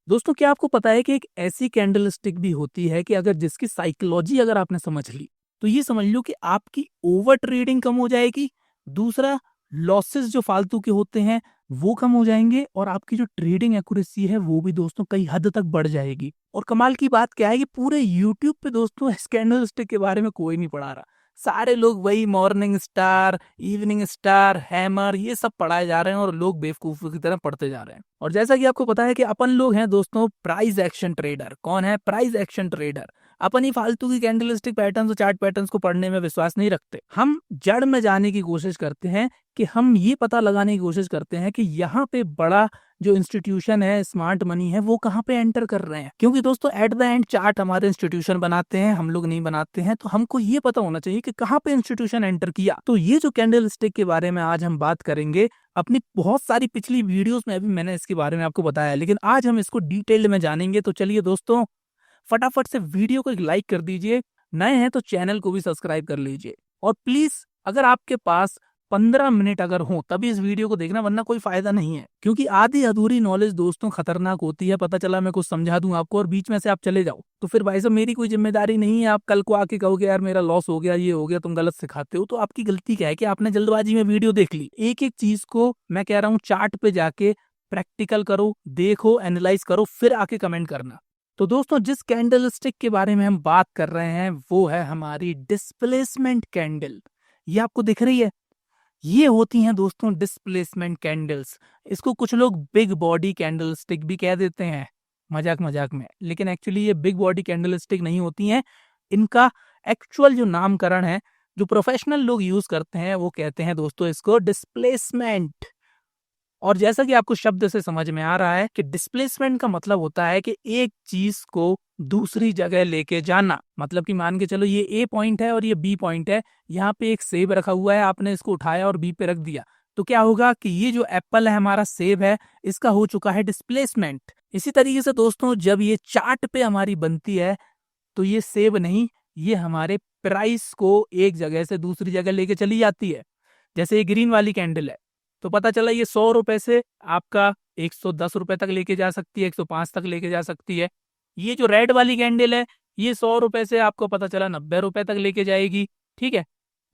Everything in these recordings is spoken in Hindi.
दोस्तों क्या आपको पता है कि एक ऐसी कैंडल स्टिक भी होती है कि अगर जिसकी साइकोलॉजी अगर आपने समझ ली तो ये समझ लो कि आपकी ओवर ट्रेडिंग कम हो जाएगी। दूसरा, लॉसेस जो फालतू के होते हैं वो कम हो जाएंगे और आपकी जो ट्रेडिंग एक्यूरेसी है वो भी दोस्तों कई हद तक बढ़ जाएगी। और कमाल की बात क्या है कि पूरे यूट्यूब पे दोस्तों इस कैंडल स्टिक के बारे में कोई नहीं पढ़ा रहा। सारे लोग वही morning star, evening star, hammer ये सब पढ़ाए जा रहे हैं और लोग बेवकूफों की तरह पढ़ते जा रहे हैं। और जैसा कि आपको पता है कि अपन लोग हैं दोस्तों प्राइस एक्शन ट्रेडर। कौन है प्राइस एक्शन ट्रेडर? अपन ही फालतू की कैंडलस्टिक पैटर्न्स और चार्ट पैटर्न्स को पढ़ने में विश्वास नहीं रखते। हम जड़ में जाने की कोशिश करते हैं कि हम ये पता लगाने की कोशिश करते हैं कि यहाँ पे बड़ा जो इंस्टीट्यूशन है, स्मार्ट मनी है, वो कहाँ पे एंटर कर रहे हैं। क्योंकि दोस्तों एट द एंड चार्ट हमारे इंस्टीट्यूशन बनाते हैं, हम लोग नहीं बनाते हैं। तो हमको ये पता होना चाहिए कि कहाँ पे इंस्टीट्यूशन एंटर किया। तो ये जो कैंडल स्टिक के बारे में आज हम बात करेंगे, अपनी बहुत सारी पिछली वीडियोस में भी मैंने इसके बारे में आपको बताया, लेकिन आज हम इसको डिटेल में जानेंगे। तो चलिए दोस्तों फटाफट से वीडियो को एक लाइक कर दीजिए, नए हैं तो चैनल को भी सब्सक्राइब कर लीजिए। और प्लीज अगर आपके पास 15 मिनट अगर हो तभी इस वीडियो को देखना, वरना कोई फायदा नहीं है। क्योंकि आधी अधूरी नॉलेज दोस्तों खतरनाक होती है। पता चला मैं कुछ समझा दूं आपको और बीच में से आप चले जाओ तो फिर भाई साहब मेरी कोई जिम्मेदारी नहीं है। आप कल को आके कहोगे यार मेरा लॉस हो गया, ये हो गया, तुम गलत सिखाते हो। तो आपकी गलती क्या है कि आपने जल्दबाजी में वीडियो देख ली। एक एक चीज को मैं कह रहा हूँ चार्ट पे जाके प्रैक्टिकल करो, देखो, एनालाइज करो, फिर आके कमेंट करना। तो दोस्तों जिस कैंडल स्टिक के बारे में हम बात कर रहे हैं वो है हमारी डिस्प्लेसमेंट कैंडल। ये आपको दिख रही है, ये होती हैं दोस्तों डिस्प्लेसमेंट कैंडल्स। इसको कुछ लोग बिग बॉडी कैंडल स्टिक भी कह देते हैं मजाक मजाक में, लेकिन एक्चुअली ये बिग बॉडी कैंडल स्टिक नहीं होती हैं। इनका एक्चुअल जो नामकरण है, जो प्रोफेशनल लोग यूज करते हैं, वो कहते हैं दोस्तों इसको डिस्प्लेसमेंट। और जैसा कि आपको शब्द से समझ में आ रहा है कि डिस्प्लेसमेंट का मतलब होता है कि एक चीज को दूसरी जगह लेके जाना। मतलब कि मान के चलो ये ए पॉइंट है और ये बी पॉइंट है, यहाँ पे एक सेब रखा हुआ है, आपने इसको उठाया और बी पे रख दिया, तो क्या होगा कि ये जो एप्पल है हमारा, सेब है, इसका हो चुका है डिस्प्लेसमेंट। इसी तरीके से दोस्तों जब ये चार्ट पे हमारी बनती है तो ये सेब नहीं, ये हमारे प्राइस को एक जगह से दूसरी जगह लेके चली जाती है। जैसे ये ग्रीन वाली कैंडल है तो पता चला ये 100 रुपए से आपका 110 रुपए तक लेके जा सकती है, 105 तक लेके जा सकती है। ये जो रेड वाली कैंडल है ये 100 रुपए से आपको पता चला 90 रुपए तक लेके जाएगी। ठीक है,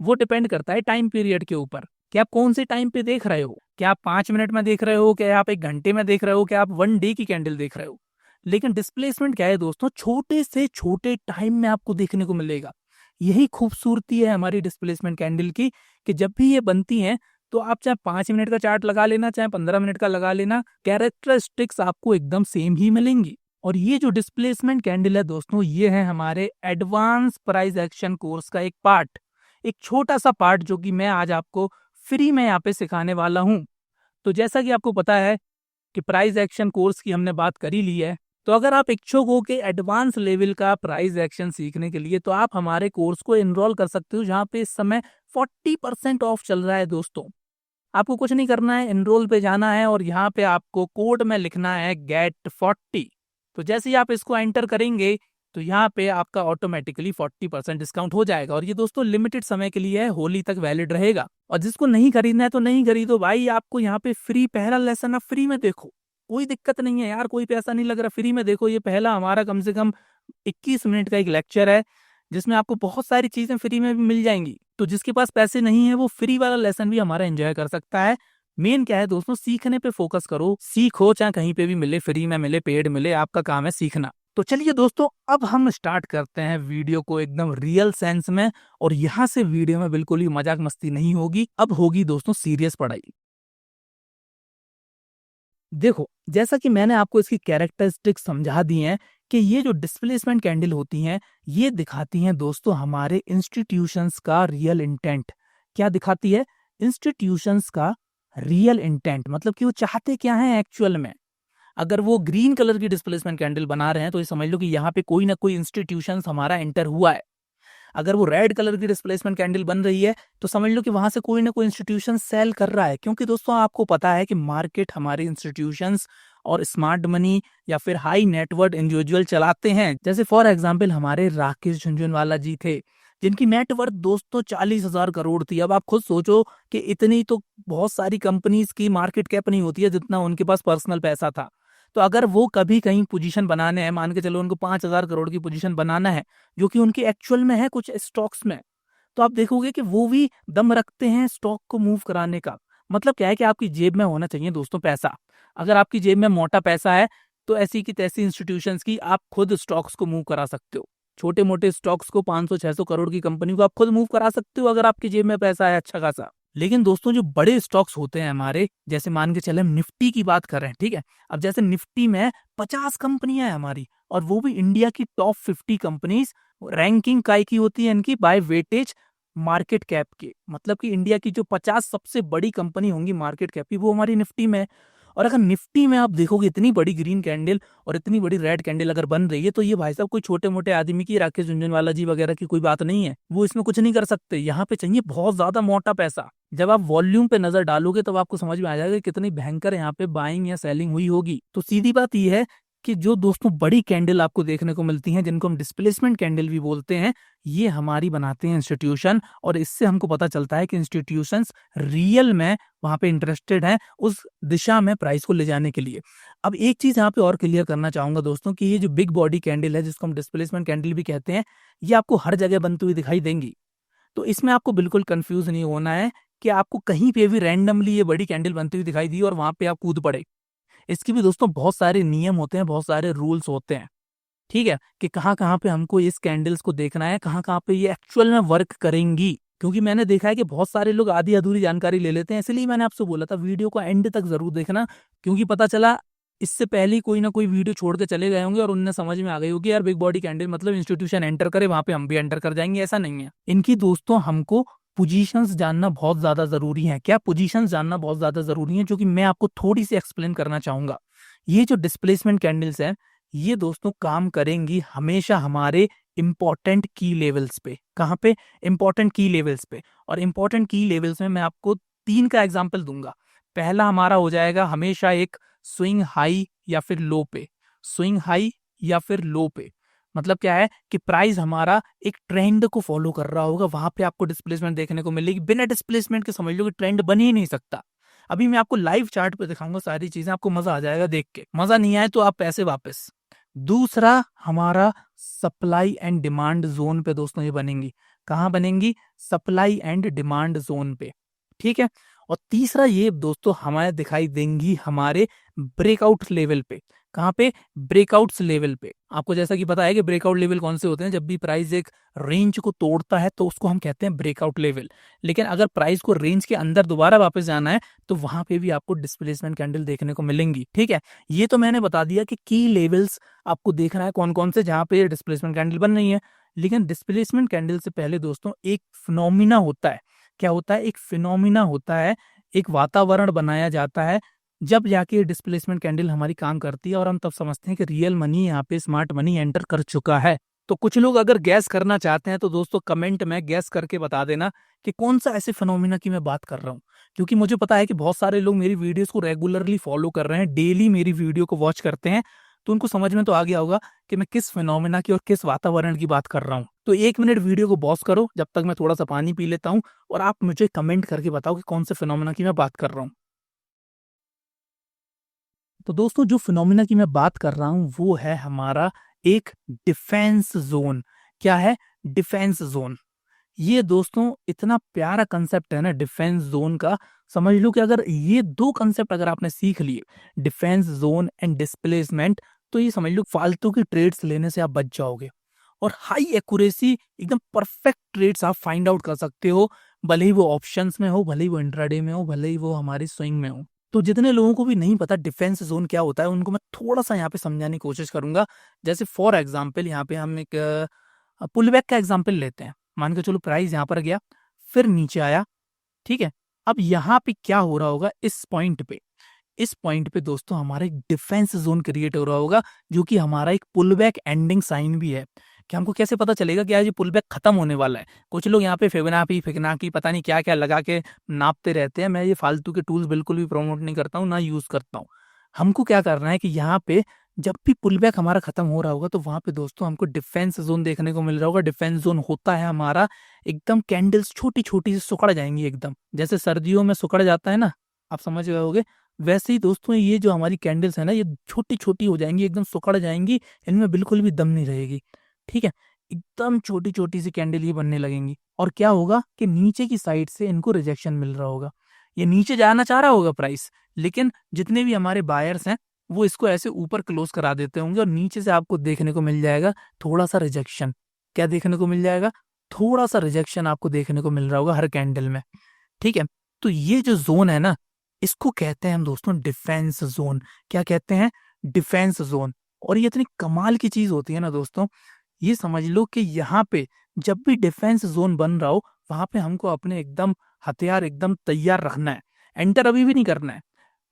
वो डिपेंड करता है टाइम पीरियड के ऊपर कि आप कौन से टाइम पे देख रहे हो। क्या आप 5 मिनट में देख रहे हो, क्या आप 1 घंटे में देख रहे हो, क्या आप 1 डे की कैंडल देख रहे हो। लेकिन डिस्प्लेसमेंट क्या है दोस्तों, छोटे से छोटे टाइम में आपको देखने को मिलेगा। यही खूबसूरती है हमारी डिस्प्लेसमेंट कैंडल की कि जब भी ये बनती हैं तो आप चाहे 5 मिनट का चार्ट लगा लेना, चाहे 15 मिनट का लगा लेना, कैरेक्टरिस्टिक्स आपको एकदम सेम ही मिलेंगी। और ये जो डिस्प्लेसमेंट कैंडल है दोस्तों, ये है हमारे एडवांस प्राइस एक्शन कोर्स का एक पार्ट, एक छोटा सा पार्ट जो कि मैं आज आपको फ्री में यहाँ पे सिखाने वाला हूँ। तो जैसा कि आपको पता है कि प्राइस एक्शन कोर्स की हमने बात कर ही ली है, तो अगर आप इच्छुक हो कि एडवांस लेवल का प्राइस एक्शन सीखने के लिए तो आप हमारे कोर्स को एनरोल कर सकते हो, जहाँ पे इस समय 40% ऑफ चल रहा है दोस्तों। आपको कुछ नहीं करना है, एनरोल पे जाना है और यहाँ पे आपको कोड में लिखना है GET40। तो जैसे ही आप इसको एंटर करेंगे तो यहाँ पे आपका ऑटोमेटिकली 40% डिस्काउंट हो जाएगा। और ये दोस्तों लिमिटेड समय के लिए है, होली तक वैलिड रहेगा। और जिसको नहीं खरीदना है तो नहीं खरीदो भाई, आपको यहाँ पे फ्री पहला लेसन आप फ्री में देखो, कोई दिक्कत नहीं है यार, कोई पैसा नहीं लग रहा, फ्री में देखो। ये पहला हमारा कम से कम 21 मिनट का एक लेक्चर है जिसमें आपको बहुत सारी चीजें फ्री में भी मिल जाएंगी। तो जिसके पास पैसे नहीं है वो फ्री वाला लेसन भी हमारा एंजॉय कर सकता है। मेन क्या है दोस्तों, सीखने पे फोकस करो, सीखो, चाहे कहीं पे भी मिले, फ्री में मिले, पेड मिले, आपका काम है सीखना। तो चलिए दोस्तों अब हम स्टार्ट करते हैं वीडियो को एकदम रियल सेंस में। और यहाँ से वीडियो में बिल्कुल ही मजाक मस्ती नहीं होगी, अब होगी दोस्तों सीरियस पढ़ाई। देखो जैसा कि मैंने आपको इसकी कैरेक्टरिस्टिक समझा दी हैं कि ये जो डिस्प्लेसमेंट कैंडल होती हैं ये दिखाती हैं दोस्तों हमारे इंस्टीट्यूशंस का रियल इंटेंट। क्या दिखाती है? इंस्टीट्यूशंस का रियल इंटेंट, मतलब कि वो चाहते क्या हैं एक्चुअल में। अगर वो ग्रीन कलर की डिस्प्लेसमेंट कैंडल बना रहे हैं तो ये समझ लो कि यहाँ पे कोई ना कोई इंस्टीट्यूशंस हमारा एंटर हुआ है। अगर वो रेड कलर की डिस्प्लेसमेंट कैंडल बन रही है तो समझ लो कि वहां से कोई ना कोई इंस्टीट्यूशन सेल कर रहा है। क्योंकि दोस्तों आपको पता है कि मार्केट हमारे इंस्टीट्यूशंस और स्मार्ट मनी या फिर हाई नेटवर्थ इंडिविजुअल चलाते हैं। जैसे फॉर एग्जांपल हमारे राकेश झुनझुनवाला जी थे, जिनकी नेटवर्थ दोस्तों 40,000 करोड़ थी। अब आप खुद सोचो कि इतनी तो बहुत सारी कंपनीज की मार्केट कैप नहीं होती है जितना उनके पास पर्सनल पैसा था। तो अगर वो कभी कहीं पोजीशन बनाने हैं, मान के चलो उनको 5,000 करोड़ की पोजीशन बनाना है, जो कि उनके एक्चुअल में है कुछ स्टॉक्स में, तो आप देखोगे कि वो भी दम रखते हैं स्टॉक को मूव कराने का। मतलब क्या है कि आपकी जेब में होना चाहिए दोस्तों पैसा। अगर आपकी जेब में मोटा पैसा है तो ऐसी की तैसी इंस्टीट्यूशंस की आप खुद स्टॉक्स को मूव करा सकते हो। छोटे मोटे स्टॉक्स को 500-600 करोड़ की कंपनी को आप खुद मूव करा सकते हो अगर आपकी जेब में पैसा है अच्छा खासा। लेकिन दोस्तों जो बड़े स्टॉक्स होते हैं हमारे, जैसे मान के चले हम निफ्टी की बात कर रहे हैं, ठीक है। अब जैसे निफ्टी में 50 कंपनियां हैं हमारी, और वो भी इंडिया की टॉप 50 कंपनीज। रैंकिंग काय की होती है इनकी बाय वेटेज मार्केट कैप के, मतलब कि इंडिया की जो 50 सबसे बड़ी कंपनी होंगी मार्केट कैप की, वो हमारी निफ्टी में है। और अगर निफ्टी में आप देखोगे इतनी बड़ी ग्रीन कैंडल और इतनी बड़ी रेड कैंडल अगर बन रही है, तो ये भाई साहब कोई छोटे मोटे आदमी की, राकेश झुनझुनवाला जी वगैरह की कोई बात नहीं है। वो इसमें कुछ नहीं कर सकते। यहाँ पे चाहिए बहुत ज्यादा मोटा पैसा। जब आप वॉल्यूम पे नजर डालोगे तब आपको समझ में आ जाएगा कितनी भयंकर यहाँ पे बाइंग या सेलिंग हुई होगी। तो सीधी बात यह है कि जो दोस्तों बड़ी कैंडल आपको देखने को मिलती हैं, जिनको हम डिस्प्लेसमेंट कैंडल भी बोलते हैं, ये हमारी बनाते हैं इंस्टीट्यूशन। और इससे हमको पता चलता है कि इंस्टीट्यूशंस रियल में वहां पे इंटरेस्टेड हैं उस दिशा में प्राइस को ले जाने के लिए। अब एक चीज यहाँ पे और क्लियर करना चाहूंगा दोस्तों कि ये जो बिग बॉडी कैंडल है, जिसको हम डिस्प्लेसमेंट कैंडल भी कहते हैं, ये आपको हर जगह बनती हुई दिखाई देंगी। तो इसमें आपको बिल्कुल कंफ्यूज नहीं होना है कि आपको कहीं पे भी रैंडमली ये बड़ी कैंडल बनती हुई दिखाई दी और वहां पे आप कूद पड़े। इसकी भी दोस्तों बहुत सारे नियम होते हैं, बहुत सारे रूल्स होते हैं, ठीक है, कि कहाँ कहाँ पे हमको इस कैंडल्स को देखना है, कहाँ कहाँ पे ये एक्चुअल में वर्क करेंगी। क्योंकि मैंने देखा है कि बहुत सारे लोग आधी अधूरी जानकारी ले लेते हैं, इसलिए मैंने आपसे बोला था वीडियो को एंड तक जरूर देखना। क्योंकि पता चला इससे पहले ही कोई ना कोई वीडियो छोड़ के चले गए होंगे और उन्हें समझ में आ गई होगी यार बिग बॉडी कैंडल मतलब इंस्टीट्यूशन एंटर करे, वहां पे हम भी एंटर कर जाएंगे। ऐसा नहीं है। इनकी दोस्तों हमको पोजीशंस जानना बहुत ज्यादा जरूरी है। क्या पोजीशंस जानना बहुत ज्यादा जरूरी है, जो कि मैं आपको थोड़ी सी एक्सप्लेन करना चाहूंगा। ये जो डिस्प्लेसमेंट कैंडल्स है, ये दोस्तों काम करेंगी हमेशा हमारे इंपॉर्टेंट की लेवल्स पे। कहाँ पे? इंपॉर्टेंट की लेवल्स पे। और इंपॉर्टेंट की लेवल्स में मैं आपको 3 का एग्जांपल दूंगा। पहला हमारा हो जाएगा हमेशा एक स्विंग हाई या फिर लो पे। स्विंग हाई या फिर लो पे मतलब क्या है कि प्राइस हमारा एक ट्रेंड को फॉलो कर रहा होगा, वहां पे आपको डिस्प्लेसमेंट देखने को मिलेगी। बिना डिस्प्लेसमेंट के समझ लो कि ट्रेंड बन ही नहीं सकता। अभी मैं आपको लाइव चार्ट पे दिखाऊंगा सारी चीजें, आपको मजा आ जाएगा देख के। मजा नहीं आए तो आप पैसे वापस। दूसरा हमारा सप्लाई एंड डिमांड जोन पे दोस्तों ये बनेंगी। कहाँ बनेंगी? सप्लाई एंड डिमांड जोन पे, ठीक है। और तीसरा ये दोस्तों हमारे दिखाई देंगी हमारे ब्रेकआउट लेवल पे। कहाँ पे? ब्रेकआउट्स लेवल पे। आपको जैसा कि पता है कि ब्रेकआउट लेवल कौन से होते हैं, जब भी प्राइस एक रेंज को तोड़ता है तो उसको हम कहते हैं ब्रेकआउट लेवल। लेकिन अगर प्राइस को रेंज के अंदर दोबारा वापस जाना है तो वहां पे भी आपको डिस्प्लेसमेंट कैंडल देखने को मिलेंगी, ठीक है। ये तो मैंने बता दिया कि की लेवल्स आपको देखना है कौन कौन से, जहां पे डिस्प्लेसमेंट कैंडल बन रही है। लेकिन डिस्प्लेसमेंट कैंडल से पहले दोस्तों एक फिनोमिना होता है। क्या होता है? एक फिनोमिना होता है, एक वातावरण बनाया जाता है, जब जाके डिस्प्लेसमेंट कैंडल हमारी काम करती है और हम तब समझते हैं कि रियल मनी यहाँ पे, स्मार्ट मनी एंटर कर चुका है। तो कुछ लोग अगर गैस करना चाहते हैं तो दोस्तों कमेंट में गैस करके बता देना कि कौन सा ऐसे फिनोमिना की मैं बात कर रहा हूँ। क्योंकि मुझे पता है कि बहुत सारे लोग मेरी वीडियोस को रेगुलरली फॉलो कर रहे हैं, डेली मेरी वीडियो को वॉच करते हैं, तो उनको समझ में तो आ गया होगा कि मैं किस फिनोमिना की और किस वातावरण की बात कर रहा हूँ। तो 1 मिनट वीडियो को पॉज करो, जब तक मैं थोड़ा सा पानी पी लेता हूँ, और आप मुझे कमेंट करके बताओ कि कौन से फिनोमिना की मैं बात कर रहा हूँ। तो दोस्तों जो फिनोमिना की मैं बात कर रहा हूं वो है हमारा एक डिफेंस जोन। क्या है? Defence zone. ये दोस्तों इतना प्यारा कंसेप्ट है ना डिफेंस जोन का। समझ लो कि अगर ये 2 कंसेप्ट अगर आपने सीख लिए, डिफेंस जोन एंड डिस्प्लेसमेंट, तो ये समझ लो फालतू की ट्रेड्स लेने से आप बच जाओगे और हाई एक्यूरेसी एकदम परफेक्ट ट्रेड्स आप फाइंड आउट कर सकते हो, भले ही वो ऑप्शंस में हो, भले ही वो इंट्राडे में हो, भले ही वो हमारी स्विंग में हो। तो जितने लोगों को भी नहीं पता डिफेंस जोन क्या होता है, उनको मैं थोड़ा सा यहाँ पे समझाने की कोशिश करूंगा। जैसे फॉर एग्जाम्पल यहाँ पे हम एक पुल बैक का एग्जाम्पल लेते हैं। मान के चलो प्राइस यहाँ पर गया, फिर नीचे आया, ठीक है। अब यहाँ पे क्या हो रहा होगा? इस पॉइंट पे, इस पॉइंट पे दोस्तों हमारा एक डिफेंस जोन क्रिएट हो रहा होगा, जो कि हमारा एक पुल बैक एंडिंग साइन भी है। कि हमको कैसे पता चलेगा कि आज ये पुल बैक खत्म होने वाला है? कुछ लोग यहाँ पे फिबोनाची पता नहीं क्या क्या लगा के नापते रहते हैं। मैं ये फालतू के टूल्स बिल्कुल भी प्रमोट नहीं करता हूँ, ना यूज करता हूँ। हमको क्या करना है कि यहाँ पे जब भी पुल बैक हमारा खत्म हो रहा होगा तो वहां पे दोस्तों हमको डिफेंस जोन देखने को मिल रहा होगा। डिफेंस जोन होता है हमारा एकदम कैंडल्स छोटी छोटी से सुकड़ जाएंगी, एकदम जैसे सर्दियों में सुकड़ जाता है ना, आप समझ गए होगे, वैसे ही दोस्तों ये जो हमारी कैंडल्स है ना, ये छोटी-छोटी हो जाएँगी, एकदम सिकुड़ जाएँगी, इनमें बिल्कुल भी दम नहीं रहेगी, ठीक है? एकदम छोटी-छोटी सी कैंडल ये बनने लगेंगी और क्या होगा कि नीचे की साइड से इनको रिजेक्शन मिल रहा होगा। ये नीचे जाना चाह रहा होगा प्राइस, लेकिन जितने भी हमारे बायर्स हैं, वो इसको ऐसे ऊपर क्लोज़ करा देते होंगे और नीचे से आपको देखने को मिल जाएगा थोड़ा-सा रिजेक्शन। क्या देखने को मिल जाएगा? थोड़ा-सा रिजेक्शन आपको देखने को मिल रहा होगा हर कैंडल में, ठीक है? तो ये जो ज़ोन है ना, इसको कहते हैं हम दोस्तों डिफेंस ज़ोन। क्या कहते हैं? Defence zone. और ये इतनी कमाल की चीज़ होती है ना दोस्तों, ये समझ लो कि यहाँ पे जब भी डिफेंस ज़ोन बन रहा हो, वहाँ पे हमको अपने एकदम हथियार एकदम तैयार रखना है। एंटर अभी भी नहीं करना है।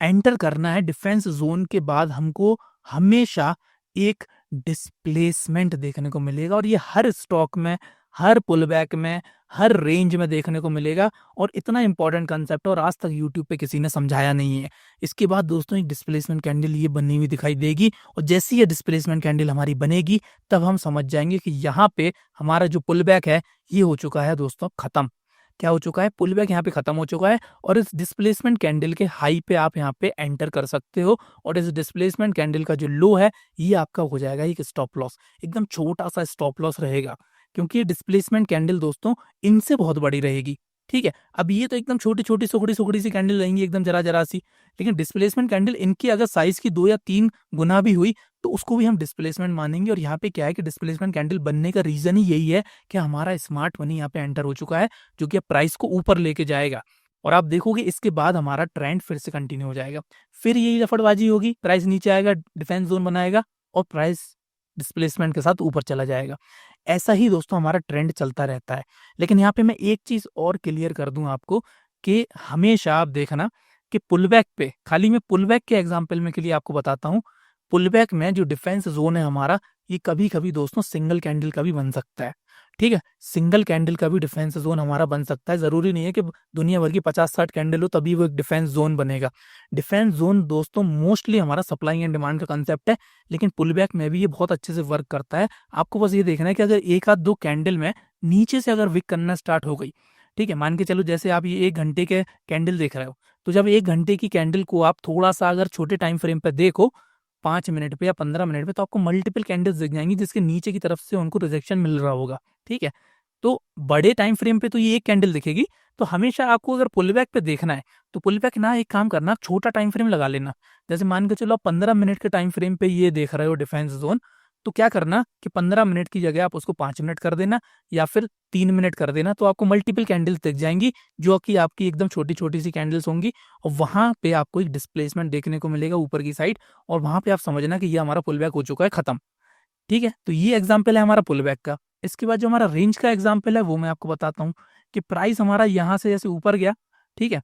एंटर करना है डिफेंस ज़ोन के बाद हमको हमेशा एक डिस्प्लेसमेंट देखने को मिलेगा और ये हर स्टॉक में, हर पुलबैक में, हर रेंज में देखने को मिलेगा और इतना इम्पोर्टेंट कांसेप्ट है और आज तक यूट्यूब पे किसी ने समझाया नहीं है। इसके बाद दोस्तों एक डिस्प्लेसमेंट कैंडल ये बनी हुई दिखाई देगी और जैसे ही ये डिस्प्लेसमेंट कैंडल हमारी बनेगी, तब हम समझ जाएँगे कि यहाँ पे हमारा जो पुलबैक है, ये हो चुका है दोस्तों खत्म। क्या हो चुका है? पुलबैक यहाँ पे खत्म हो चुका है और इस डिस्प्लेसमेंट कैंडल के हाई पे आप यहाँ पे एंटर कर सकते हो और इस डिस्प्लेसमेंट कैंडल का जो लो है, ये आपका हो जाएगा एक स्टॉप लॉस। एकदम छोटा-सा स्टॉप लॉस रहेगा, क्योंकि ये डिस्प्लेसमेंट कैंडल दोस्तों इनसे बहुत बड़ी रहेगी, ठीक है? अब ये तो एकदम छोटी-छोटी, सुखड़ी-सुखड़ी सी कैंडल रहेंगी, एकदम जरा-जरा सी, लेकिन डिस्प्लेसमेंट कैंडल इनकी अगर साइज़ की 2 या 3 गुना भी हुई, तो उसको भी हम डिस्प्लेसमेंट मानेंगे और यहाँ पे क्या है कि डिस्प्लेसमेंट कैंडल बनने का रीज़न ही यही है कि हमारा स्मार्ट मनी यहाँ पे एंटर हो चुका है, जो कि अब प्राइस को ऊपर लेके जाएगा और आप देखोगे इसके बाद हमारा ट्रेंड फिर से कंटिन्यू हो जाएगा। फिर यही रफड़बाजी होगी, प्राइस नीचे आएगा, डिफेंस ज़ोन बनाएगा और प्राइस डिस्प्लेसमेंट के साथ ऊपर चला जाएगा। ऐसा ही दोस्तों हमारा ट्रेंड चलता रहता है। लेकिन यहाँ पे मैं एक चीज़ और क्लियर कर दूँ आपको कि हमेशा आप देखना कि पुलबैक पे, खाली मैं पुलबैक के एग्ज़ाम्पल में के लिए आपको बताता हूँ, पुलबैक में जो डिफेंस ज़ोन है हमारा, ये कभी-कभी दोस्तों सिंगल कैंडल का भी बन सकता है, ठीक है? सिंगल कैंडल का भी डिफेंस ज़ोन हमारा बन सकता है, ज़रूरी नहीं है कि दुनिया भर की 50-60 कैंडल हो तभी वो एक डिफेंस ज़ोन बनेगा। डिफेंस ज़ोन दोस्तों मोस्टली हमारा सप्लाई एंड डिमांड का कांसेप्ट है, लेकिन पुलबैक में भी ये बहुत अच्छे से वर्क करता है। आपको बस ये देखना है कि अगर 1 आध 2 कैंडल में नीचे से अगर विक करना स्टार्ट हो गई, ठीक है? मान के चलो जैसे आप ये 1 घंटे के कैंडल देख रहे हो, तो जब 1 घंटे की कैंडल को आप थोड़ा-सा अगर छोटे टाइम फ्रेम पे देखो, 5 मिनट पे या 15 मिनट पे, तो आपको मल्टीपल कैंडल्स दिख जाएँगी जिसके नीचे की तरफ से उनको रिजेक्शन मिल रहा होगा, ठीक है? तो बड़े टाइम फ्रेम पे तो ये 1 कैंडल दिखेगी, तो हमेशा आपको अगर पुलबैक पे देखना है, तो पुलबैक ना एक काम करना, छोटा टाइम फ्रेम लगा लेना। जैसे मान के चलो आप 15 मिनट के टाइम फ्रेम पे ये देख रहे हो डिफेंस ज़ोन, तो क्या करना कि 15 मिनट की जगह आप उसको 5 मिनट कर देना या फिर 3 मिनट कर देना, तो आपको मल्टीपल कैंडल्स दिख जाएँगी, जो कि आपकी एकदम छोटी-छोटी सी कैंडल्स होंगी और वहाँ पे आपको एक डिस्प्लेसमेंट देखने को मिलेगा ऊपर की साइड और वहाँ पे आप समझना कि ये हमारा पुलबैक हो चुका है खत्म, ठीक है? तो ये एग्ज़ाम्पल है हमारा पुलबैक का। इसके बाद जो हमारा रेंज का एग्ज़ाम्पल है, वो मैं आपको बताता हूँ कि प्राइस हमारा यहाँ से जैसे ऊपर गया, ठीक है?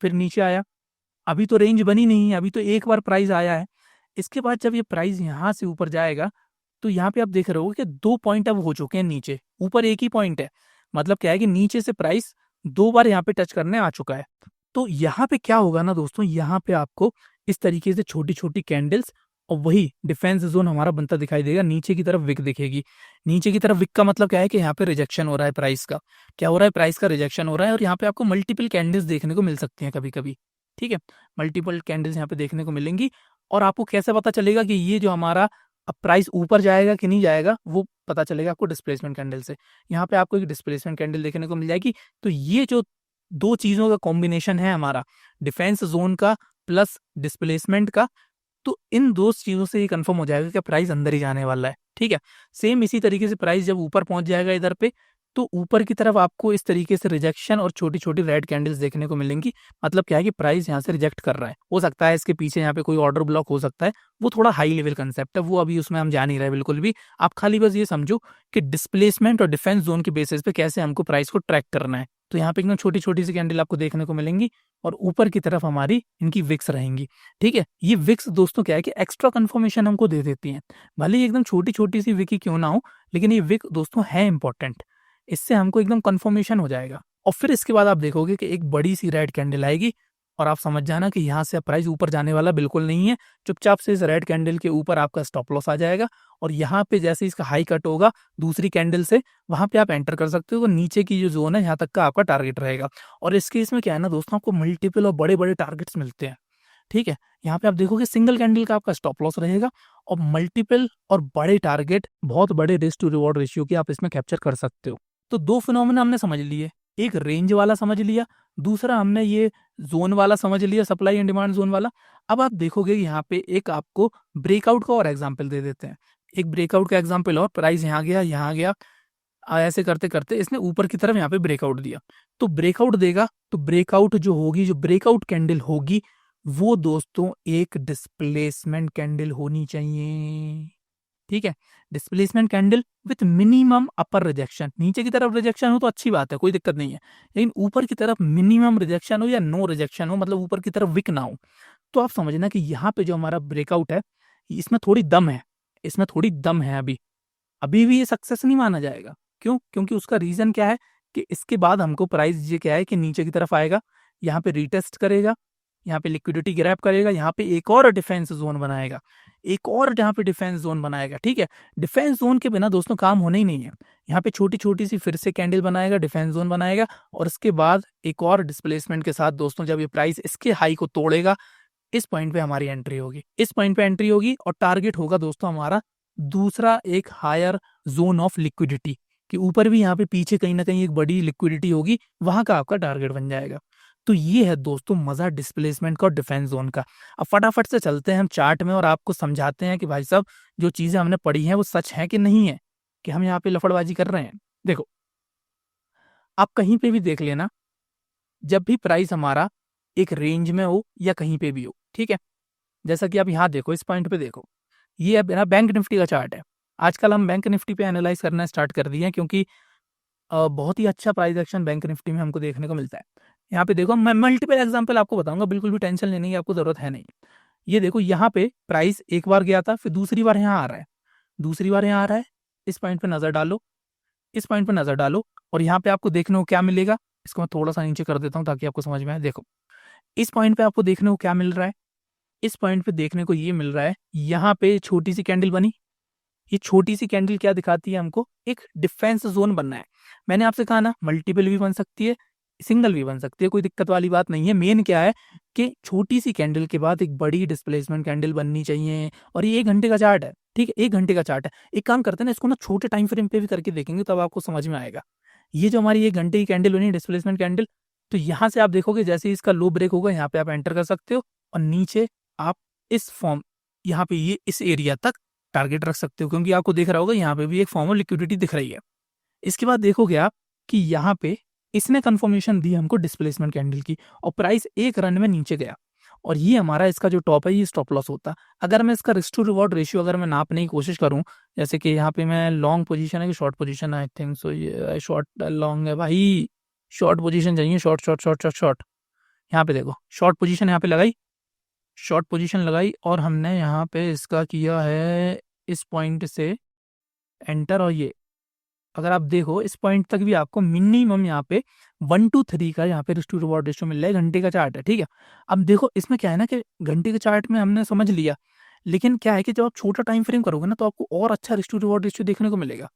फिर नीचे आया, अभी तो रेंज बनी नहीं है, अभी तो एक बार प्राइस आया है। इसके बाद जब ये प्राइस यहाँ से ऊपर जाएगा, तो यहाँ पे आप देख रहे होगे कि 2 पॉइंट अब हो चुके हैं नीचे, ऊपर 1 ही पॉइंट है। मतलब क्या है कि नीचे से प्राइस 2 बार यहाँ पे टच करने आ चुका है। तो यहाँ पे क्या होगा ना दोस्तों, यहाँ पे आपको इस तरीके से छोटी-छोटी कैंडल्स और वही डिफेंस ज़ोन हमारा बनता दिखाई देगा, नीचे की तरफ विक दिखेगी। नीचे की तरफ विक का मतलब क्या है कि यहाँ पे रिजेक्शन हो रहा है प्राइस का। क्या हो रहा है? प्राइस का रिजेक्शन हो रहा है और यहाँ पे आपको मल्टीपल कैंडल्स देखने को मिल सकती हैं कभी-कभी, ठीक है? मल्टीपल कैंडल्स यहाँ पे देखने को मिलेंगी और आपको कैसे पता चलेगा कि ये जो हमारा अब प्राइस ऊपर जाएगा कि नहीं जाएगा, वो पता चलेगा आपको डिस्प्लेसमेंट कैंडल से। यहाँ पे आपको एक डिस्प्लेसमेंट कैंडल देखने को मिल जाएगी। तो ये जो 2 चीज़ों का कॉम्बिनेशन है हमारा, डिफेंस ज़ोन का प्लस डिस्प्लेसमेंट का, तो इन 2 चीज़ों से ये कन्फर्म हो जाएगा कि प्राइस अंदर ही जाने वाला है, ठीक है? सेम इसी तरीके से प्राइस जब ऊपर पहुँच जाएगा इधर पे, तो ऊपर की तरफ आपको इस तरीके से रिजेक्शन और छोटी-छोटी रेड कैंडल्स देखने को मिलेंगी। मतलब क्या है कि प्राइस यहाँ से रिजेक्ट कर रहा है। हो सकता है इसके पीछे यहाँ पे कोई ऑर्डर ब्लॉक हो सकता है, वो थोड़ा हाई लेवल कांसेप्ट है, वो अभी उसमें हम जा नहीं रहे बिल्कुल भी। आप खाली बस ये समझो कि डिस्प्लेसमेंट और डिफेंस ज़ोन के बेसिस पे कैसे हमको प्राइस को ट्रैक करना है। तो यहाँ पे एकदम छोटी-छोटी सी कैंडल आपको देखने को मिलेंगी और ऊपर की तरफ हमारी इनकी विक्स रहेंगी, ठीक है? ये विक्स दोस्तों क्या है कि एक्स्ट्रा कन्फर्मेशन हमको दे देती हैं। भले ही एकदम छोटी-छोटी सी विक ही क्यों ना हो, लेकिन ये विक दोस्तों है इम्पोर्टेंट। इससे हमको एकदम कन्फर्मेशन हो जाएगा और फिर इसके बाद आप देखोगे कि एक बड़ी सी रेड कैंडल आएगी और आप समझ जाना कि यहाँ से अब प्राइस ऊपर जाने वाला बिल्कुल नहीं है। चुपचाप से इस रेड कैंडल के ऊपर आपका स्टॉप लॉस आ जाएगा और यहाँ पे जैसे इसका हाई कट होगा दूसरी कैंडल से, वहाँ पे आप एंटर कर सकते हो। तो नीचे की जो ज़ोन है, यहाँ तक का आपका टारगेट रहेगा और इस केस में क्या है ना दोस्तों, आपको मल्टीपल और बड़े-बड़े टारगेट्स मिलते हैं। ठीक है। यहाँ पे आप देखोगे सिंगल कैंडल का आपका स्टॉप लॉस रहेगा और मल्टीपल और बड़े टारगेट, बहुत बड़े रिस्क टू रिवॉर्ड रेशियो की आप इसमें कैप्चर कर सकते हो। तो दो फिनोमेना हमने समझ लिए, एक रेंज वाला समझ लिया, दूसरा हमने ये जोन वाला समझ लिया, सप्लाई एंड डिमांड जोन वाला। अब आप देखोगे यहाँ पे एक आपको ब्रेकआउट का और एग्जाम्पल दे देते हैं। एक ब्रेकआउट का एग्जाम्पल और, प्राइस यहाँ गया, यहाँ गया, ऐसे करते करते इसने ऊपर की तरफ यहाँ पे ब्रेकआउट दिया। तो ब्रेकआउट देगा, तो ब्रेकआउट जो होगी, जो ब्रेकआउट कैंडल होगी, वो दोस्तों एक डिस्प्लेसमेंट कैंडल होनी चाहिए। ठीक है, displacement candle with minimum upper rejection. नीचे की तरफ रिजेक्शन हो तो अच्छी बात है, कोई दिक्कत नहीं है, लेकिन ऊपर की तरफ मिनिमम रिजेक्शन हो या नो रिजेक्शन हो, मतलब ऊपर की तरफ विक ना हो, तो आप समझना कि यहाँ पे जो हमारा ब्रेकआउट है, इसमें थोड़ी दम है, इसमें थोड़ी दम है। अभी भी ये सक्सेस नहीं माना जाएगा। क्यों? क्योंकि उसका रीजन क्या है कि इसके बाद हमको प्राइस ये क्या है कि नीचे की तरफ आएगा, यहाँ पे रीटेस्ट करेगा, यहाँ पे लिक्विडिटी ग्रैब करेगा, यहाँ पे एक और डिफेंस जोन बनाएगा, एक और यहाँ पे डिफेंस जोन बनाएगा। ठीक है, डिफेंस जोन के बिना दोस्तों काम होना ही नहीं है। यहाँ पे छोटी छोटी सी फिर से कैंडल बनाएगा, डिफेंस जोन बनाएगा, और उसके बाद एक और डिस्प्लेसमेंट के साथ दोस्तों जब ये प्राइस इसके हाई को तोड़ेगा, इस पॉइंट पे हमारी एंट्री होगी, इस पॉइंट पे एंट्री होगी, और टारगेट होगा दोस्तों हमारा दूसरा एक हायर जोन ऑफ लिक्विडिटी कि ऊपर भी यहाँ पे पीछे कहीं ना कहीं एक बड़ी लिक्विडिटी होगी, वहां का आपका टारगेट बन जाएगा। तो ये है दोस्तों मजा डिस्प्लेसमेंट का और डिफेंस जोन का। अब फटाफट से चलते हैं हम चार्ट में और आपको समझाते हैं कि भाई साहब जो चीजें हमने पढ़ी हैं वो सच है कि नहीं है, कि हम यहाँ पे लफड़बाजी कर रहे हैं। देखो, आप कहीं पे भी देख लेना, जब भी प्राइस हमारा एक रेंज में हो या कहीं पे भी हो, ठीक है, जैसा कि आप यहाँ देखो, इस पॉइंट पे देखो, ये अब मेरा बैंक निफ्टी का चार्ट है। आजकल हम बैंक निफ्टी पे एनालाइज करना स्टार्ट कर दिए हैं, क्योंकि बहुत ही अच्छा प्राइस एक्शन बैंक निफ्टी में हमको देखने को मिलता है। यहाँ पे देखो, मैं मल्टीपल एग्जांपल आपको बताऊंगा, बिल्कुल भी टेंशन लेने की आपको जरूरत है नहीं। ये देखो, यहाँ पे प्राइस एक बार गया था, फिर दूसरी बार यहाँ आ रहा है, दूसरी बार यहाँ आ रहा है। इस पॉइंट पे नजर डालो, इस पॉइंट पे नजर डालो, और यहाँ पे आपको देखने को क्या मिलेगा। इसको मैं थोड़ा सा नीचे कर देता हूँ ताकि आपको समझ में आए। देखो, इस पॉइंट पे आपको देखने को क्या मिल रहा है, इस पॉइंट पे देखने को ये मिल रहा है, यहाँ पे छोटी सी कैंडल बनी। ये छोटी सी कैंडल क्या दिखाती है हमको, एक डिफेंस जोन बनना है। मैंने आपसे कहा ना, मल्टीपल भी बन सकती है, सिंगल भी बन सकती है, कोई दिक्कत वाली बात नहीं है। मेन क्या है कि छोटी सी कैंडल के बाद एक बड़ी डिस्प्लेसमेंट कैंडल बननी चाहिए। और ये 1 घंटे का चार्ट है, ठीक है, 1 घंटे का चार्ट है। एक काम करते हैं ना, इसको ना छोटे टाइम फ्रेम पे भी करके देखेंगे, तब आपको समझ में आएगा। ये जो हमारी 1 घंटे की कैंडल बनी, डिस्प्लेसमेंट कैंडल, तो यहाँ से आप देखोगे जैसे ही इसका लो ब्रेक होगा, यहाँ पे आप एंटर कर सकते हो, और नीचे आप इस फॉर्म, यहाँ पे ये इस एरिया तक टारगेट रख सकते हो, क्योंकि आपको दिख रहा होगा यहाँ पे भी एक फॉर्म ऑफ लिक्विडिटी दिख रही है। इसके बाद देखोगे आप कि यहाँ पे इसने कंफर्मेशन दी हमको डिस्प्लेसमेंट कैंडल की, और प्राइस एक रन में नीचे गया, और ये हमारा इसका जो टॉप है, ये स्टॉप लॉस होता। अगर मैं इसका रिस्क टू रिवॉर्ड रेशियो अगर मैं नापने की कोशिश करूं, जैसे कि यहाँ पे मैं लॉन्ग पोजीशन है कि short position, I think so ये शॉर्ट लॉन्ग है भाई, शॉर्ट पोजीशन चाहिए, short short short short short. यहाँ पे देखो, शॉर्ट पोजीशन यहाँ पे लगाई, शॉर्ट पोजीशन लगाई, और हमने यहाँ पे इसका किया है इस पॉइंट से एंटर, और ये अगर आप देखो इस पॉइंट तक भी आपको मिनिमम यहाँ पे 1 to 3 का यहाँ पे रिस्क टू रिवॉर्ड रेशियो मिल रहा है। घंटे का चार्ट है, ठीक है। अब देखो, इसमें क्या है ना कि घंटे के चार्ट में हमने समझ लिया, लेकिन क्या है कि जब आप छोटा टाइम फ्रेम करोगे ना, तो आपको और अच्छा रिस्क टू रिवॉर्ड रेशियो देखने को मिलेगा।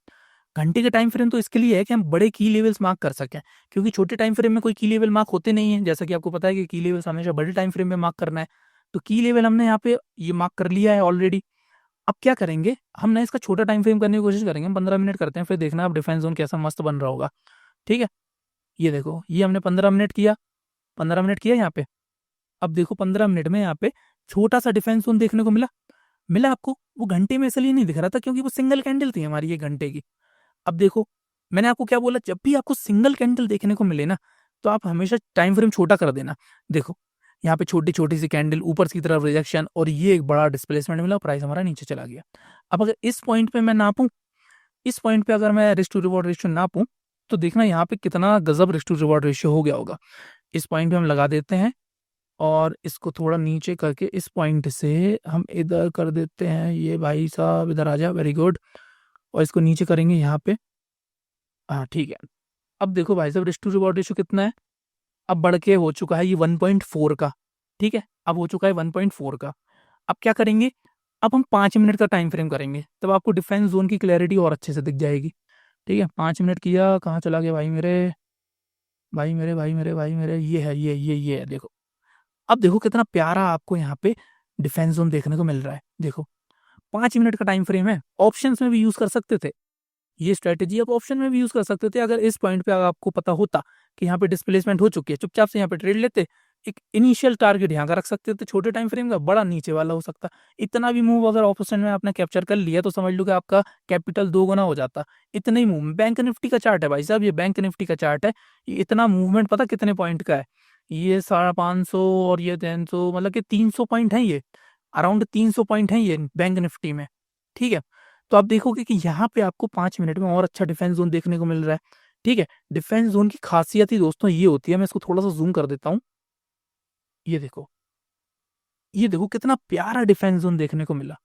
घंटे के टाइम फ्रेम तो इसके लिए है कि हम बड़े की लेवल्स मार्क कर सकें, क्योंकि छोटे टाइम फ्रेम में कोई की लेवल मार्क होते नहीं है। जैसा कि आपको पता है कि की लेवल्स हमेशा बड़े टाइम फ्रेम में मार्क करना है, तो की लेवल हमने यहाँ पे ये मार्क कर लिया है ऑलरेडी। अब क्या करेंगे हम ना, इसका छोटा टाइम फ्रेम करने की कोशिश करेंगे। हम 15 मिनट करते हैं, फिर देखना आप डिफेंस जोन कैसा मस्त बन रहा होगा। ठीक है, ये देखो, ये हमने 15 मिनट किया, 15 मिनट किया यहाँ पे। अब देखो 15 मिनट में यहाँ पे छोटा सा डिफेंस जोन देखने को मिला, मिला आपको। वो घंटे में इसलिए नहीं दिख रहा था क्योंकि वो सिंगल कैंडल थी हमारी ये घंटे की। अब देखो, मैंने आपको क्या बोला, जब भी आपको सिंगल कैंडल देखने को मिले ना, तो आप हमेशा टाइम फ्रेम छोटा कर देना। देखो, यहाँ पे छोटी छोटी सी कैंडल, ऊपर की तरफ रिजेक्शन, और ये एक बड़ा डिस्प्लेसमेंट मिला, प्राइस हमारा नीचे चला गया। अब अगर इस पॉइंट पे मैं नापूं, इस पॉइंट पे अगर मैं रिस्क टू रिवॉर्ड रेशियो नापूं, तो देखना यहाँ पे कितना गजब रिस्क टू रिवॉर्ड रेशियो हो गया होगा। इस पॉइंट पे हम लगा देते हैं, और इसको थोड़ा नीचे करके इस पॉइंट से हम इधर कर देते हैं। ये भाई साहब इधर आ जा, वेरी गुड। और इसको नीचे करेंगे यहाँ पे, हाँ ठीक है। अब देखो भाई साहब, रिस्क टू रिवॉर्ड रेशियो कितना है, अब बढ़ के हो चुका है ये 1.4 का। ठीक है, अब हो चुका है 1.4 का। अब क्या करेंगे, अब हम 5 मिनट का टाइम फ्रेम करेंगे, तब आपको डिफेंस जोन की क्लैरिटी और अच्छे से दिख जाएगी। ठीक है, 5 मिनट किया, कहाँ चला गया भाई मेरे, भाई मेरे, भाई मेरे, भाई मेरे, ये है, ये है देखो। अब देखो कितना प्यारा आपको यहाँ पे डिफेंस जोन देखने को मिल रहा है। देखो 5 मिनट का टाइम फ्रेम है, ऑप्शंस में भी यूज कर सकते थे ये स्ट्रेटेजी, आप ऑप्शन में भी यूज कर सकते थे। अगर इस पॉइंट पे अगर आपको पता होता कि यहाँ पे डिस्प्लेसमेंट हो चुकी है, चुपचाप से यहाँ पे ट्रेड लेते, एक इनिशियल टारगेट यहाँ का रख सकते थे छोटे टाइम फ्रेम का, बड़ा नीचे वाला हो सकता। इतना भी मूव अगर ऑप्शन में आपने कैप्चर कर लिया तो समझ लो कि आपका कैपिटल 2 गुना हो जाता। इतने ही मूव, बैंक निफ्टी का चार्ट है भाई साहब, ये बैंक निफ्टी का चार्ट है, ये इतना मूवमेंट पता कितने पॉइंट का है, ये 550 और ये 300, मतलब कि 300 पॉइंट है, ये अराउंड 300 पॉइंट है ये बैंक निफ्टी में। ठीक है, तो आप देखोगे कि यहाँ पे आपको 5 मिनट में और अच्छा डिफेंस जोन देखने को मिल रहा है। ठीक है, डिफेंस जोन की खासियत ही दोस्तों ये होती है, मैं इसको थोड़ा सा जूम कर देता हूँ। ये देखो, ये देखो कितना प्यारा डिफेंस जोन देखने को मिला।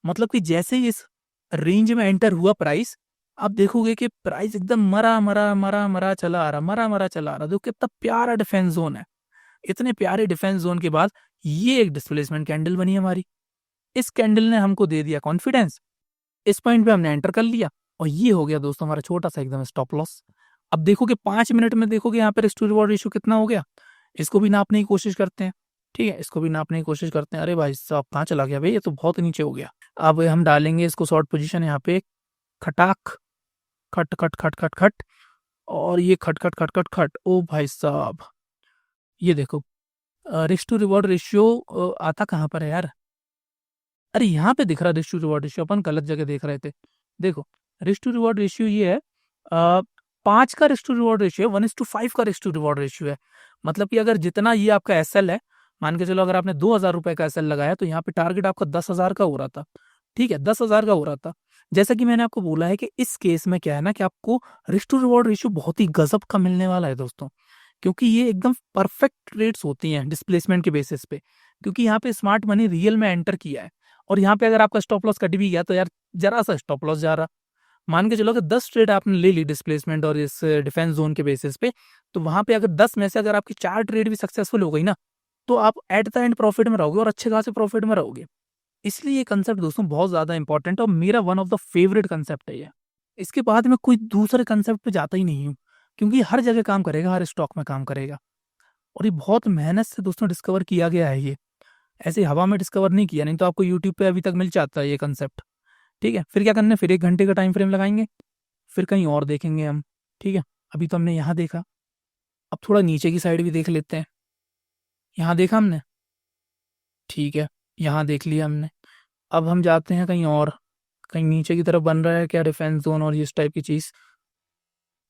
मतलब कि जैसे ही इस रेंज में एंटर हुआ प्राइस, आप देखोगे कि प्राइस एकदम मरा मरा मरा मरा चला आ रहा, मरा मरा चला आ रहा। देखो कितना प्यारा डिफेंस जोन है। इतने प्यारे डिफेंस जोन के बाद ये एक डिस्प्लेसमेंट कैंडल बनी हमारी। इस कैंडल ने हमको दे दिया कॉन्फिडेंस, इस पॉइंट पे हमने एंटर कर लिया, और ये हो गया दोस्तों हमारा छोटा सा एकदम स्टॉप लॉस। अब देखोगे 5 मिनट में देखोगे यहाँ पे रिस्क टू रिवॉर्ड रेशियो कितना हो गया, इसको भी नापने की कोशिश करते हैं। ठीक है, इसको भी नापने की कोशिश करते हैं। अरे भाई साहब कहाँ चला गया भाई, ये तो बहुत नीचे हो गया। अब हम डालेंगे इसको शॉर्ट पोजीशन यहाँ पे, खटाक खट खट खट खट खट, और ये खट खट खट खट खट। ओ भाई साहब ये देखो रिस्क टू रिवॉर्ड रेशियो आता कहाँ पर है यार, अरे यहाँ पे दिख रहा है रिस्क टू रिवॉर्ड रेशियो, अपन गलत जगह देख रहे थे। देखो रिस्क टू रिवॉर्ड रेशियो ये है, 5 का रिस्क टू रिवॉर्ड रेशियो है, 1:5 का रिस्क टू रिवॉर्ड रेशियो है। मतलब कि अगर जितना ये आपका एसएल है, मान के चलो अगर आपने 2,000 रुपए का एसएल लगाया तो यहाँ पे टारगेट आपका 10,000 का हो रहा था। ठीक है, 10,000 का हो रहा था। जैसा कि मैंने आपको बोला है कि इस केस में क्या है ना कि आपको रिस्क टू रिवॉर्ड रेशियो बहुत ही गजब का मिलने वाला है दोस्तों, क्योंकि ये एकदम परफेक्ट रेट्स होती हैं डिस्प्लेसमेंट के बेसिस पे, क्योंकि यहाँ पे स्मार्ट मनी रियल में एंटर किया है। और यहाँ पे अगर आपका स्टॉप लॉस कट भी गया तो यार जरा सा स्टॉप लॉस जा रहा, मान के चलो कि 10 ट्रेड आपने ले ली डिस्प्लेसमेंट और इस डिफेंस जोन के बेसिस पे, तो वहां पे अगर 10 में से अगर आपकी 4 ट्रेड भी सक्सेसफुल हो गई ना, तो आप एट द एंड प्रॉफिट में रहोगे और अच्छे खासे प्रॉफिट में रहोगे। इसलिए ये कंसेप्ट दोस्तों बहुत ज्यादा इंपॉर्टेंट है और मेरा one of the favourite concept है ये। इसके बाद मैं कोई दूसरे कंसेप्ट पे जाता ही नहीं हूँ, क्योंकि हर जगह काम करेगा, हर स्टॉक में काम करेगा, और ये बहुत मेहनत से दोस्तों डिस्कवर किया गया है ये, ऐसे हवा में डिस्कवर नहीं किया, नहीं तो आपको यूट्यूब पे अभी तक मिल जाता है ये कंसेप्ट। ठीक है, फिर क्या करना है, फिर 1 घंटे का टाइम फ्रेम लगाएंगे, फिर कहीं और देखेंगे हम। ठीक है, अभी तो हमने यहाँ देखा, अब थोड़ा नीचे की साइड भी देख लेते हैं। यहाँ देखा हमने, ठीक है, यहाँ देख लिया हमने। अब हम जाते हैं कहीं और, कहीं नीचे की तरफ बन रहा है क्या डिफेंस जोन और इस टाइप की चीज़।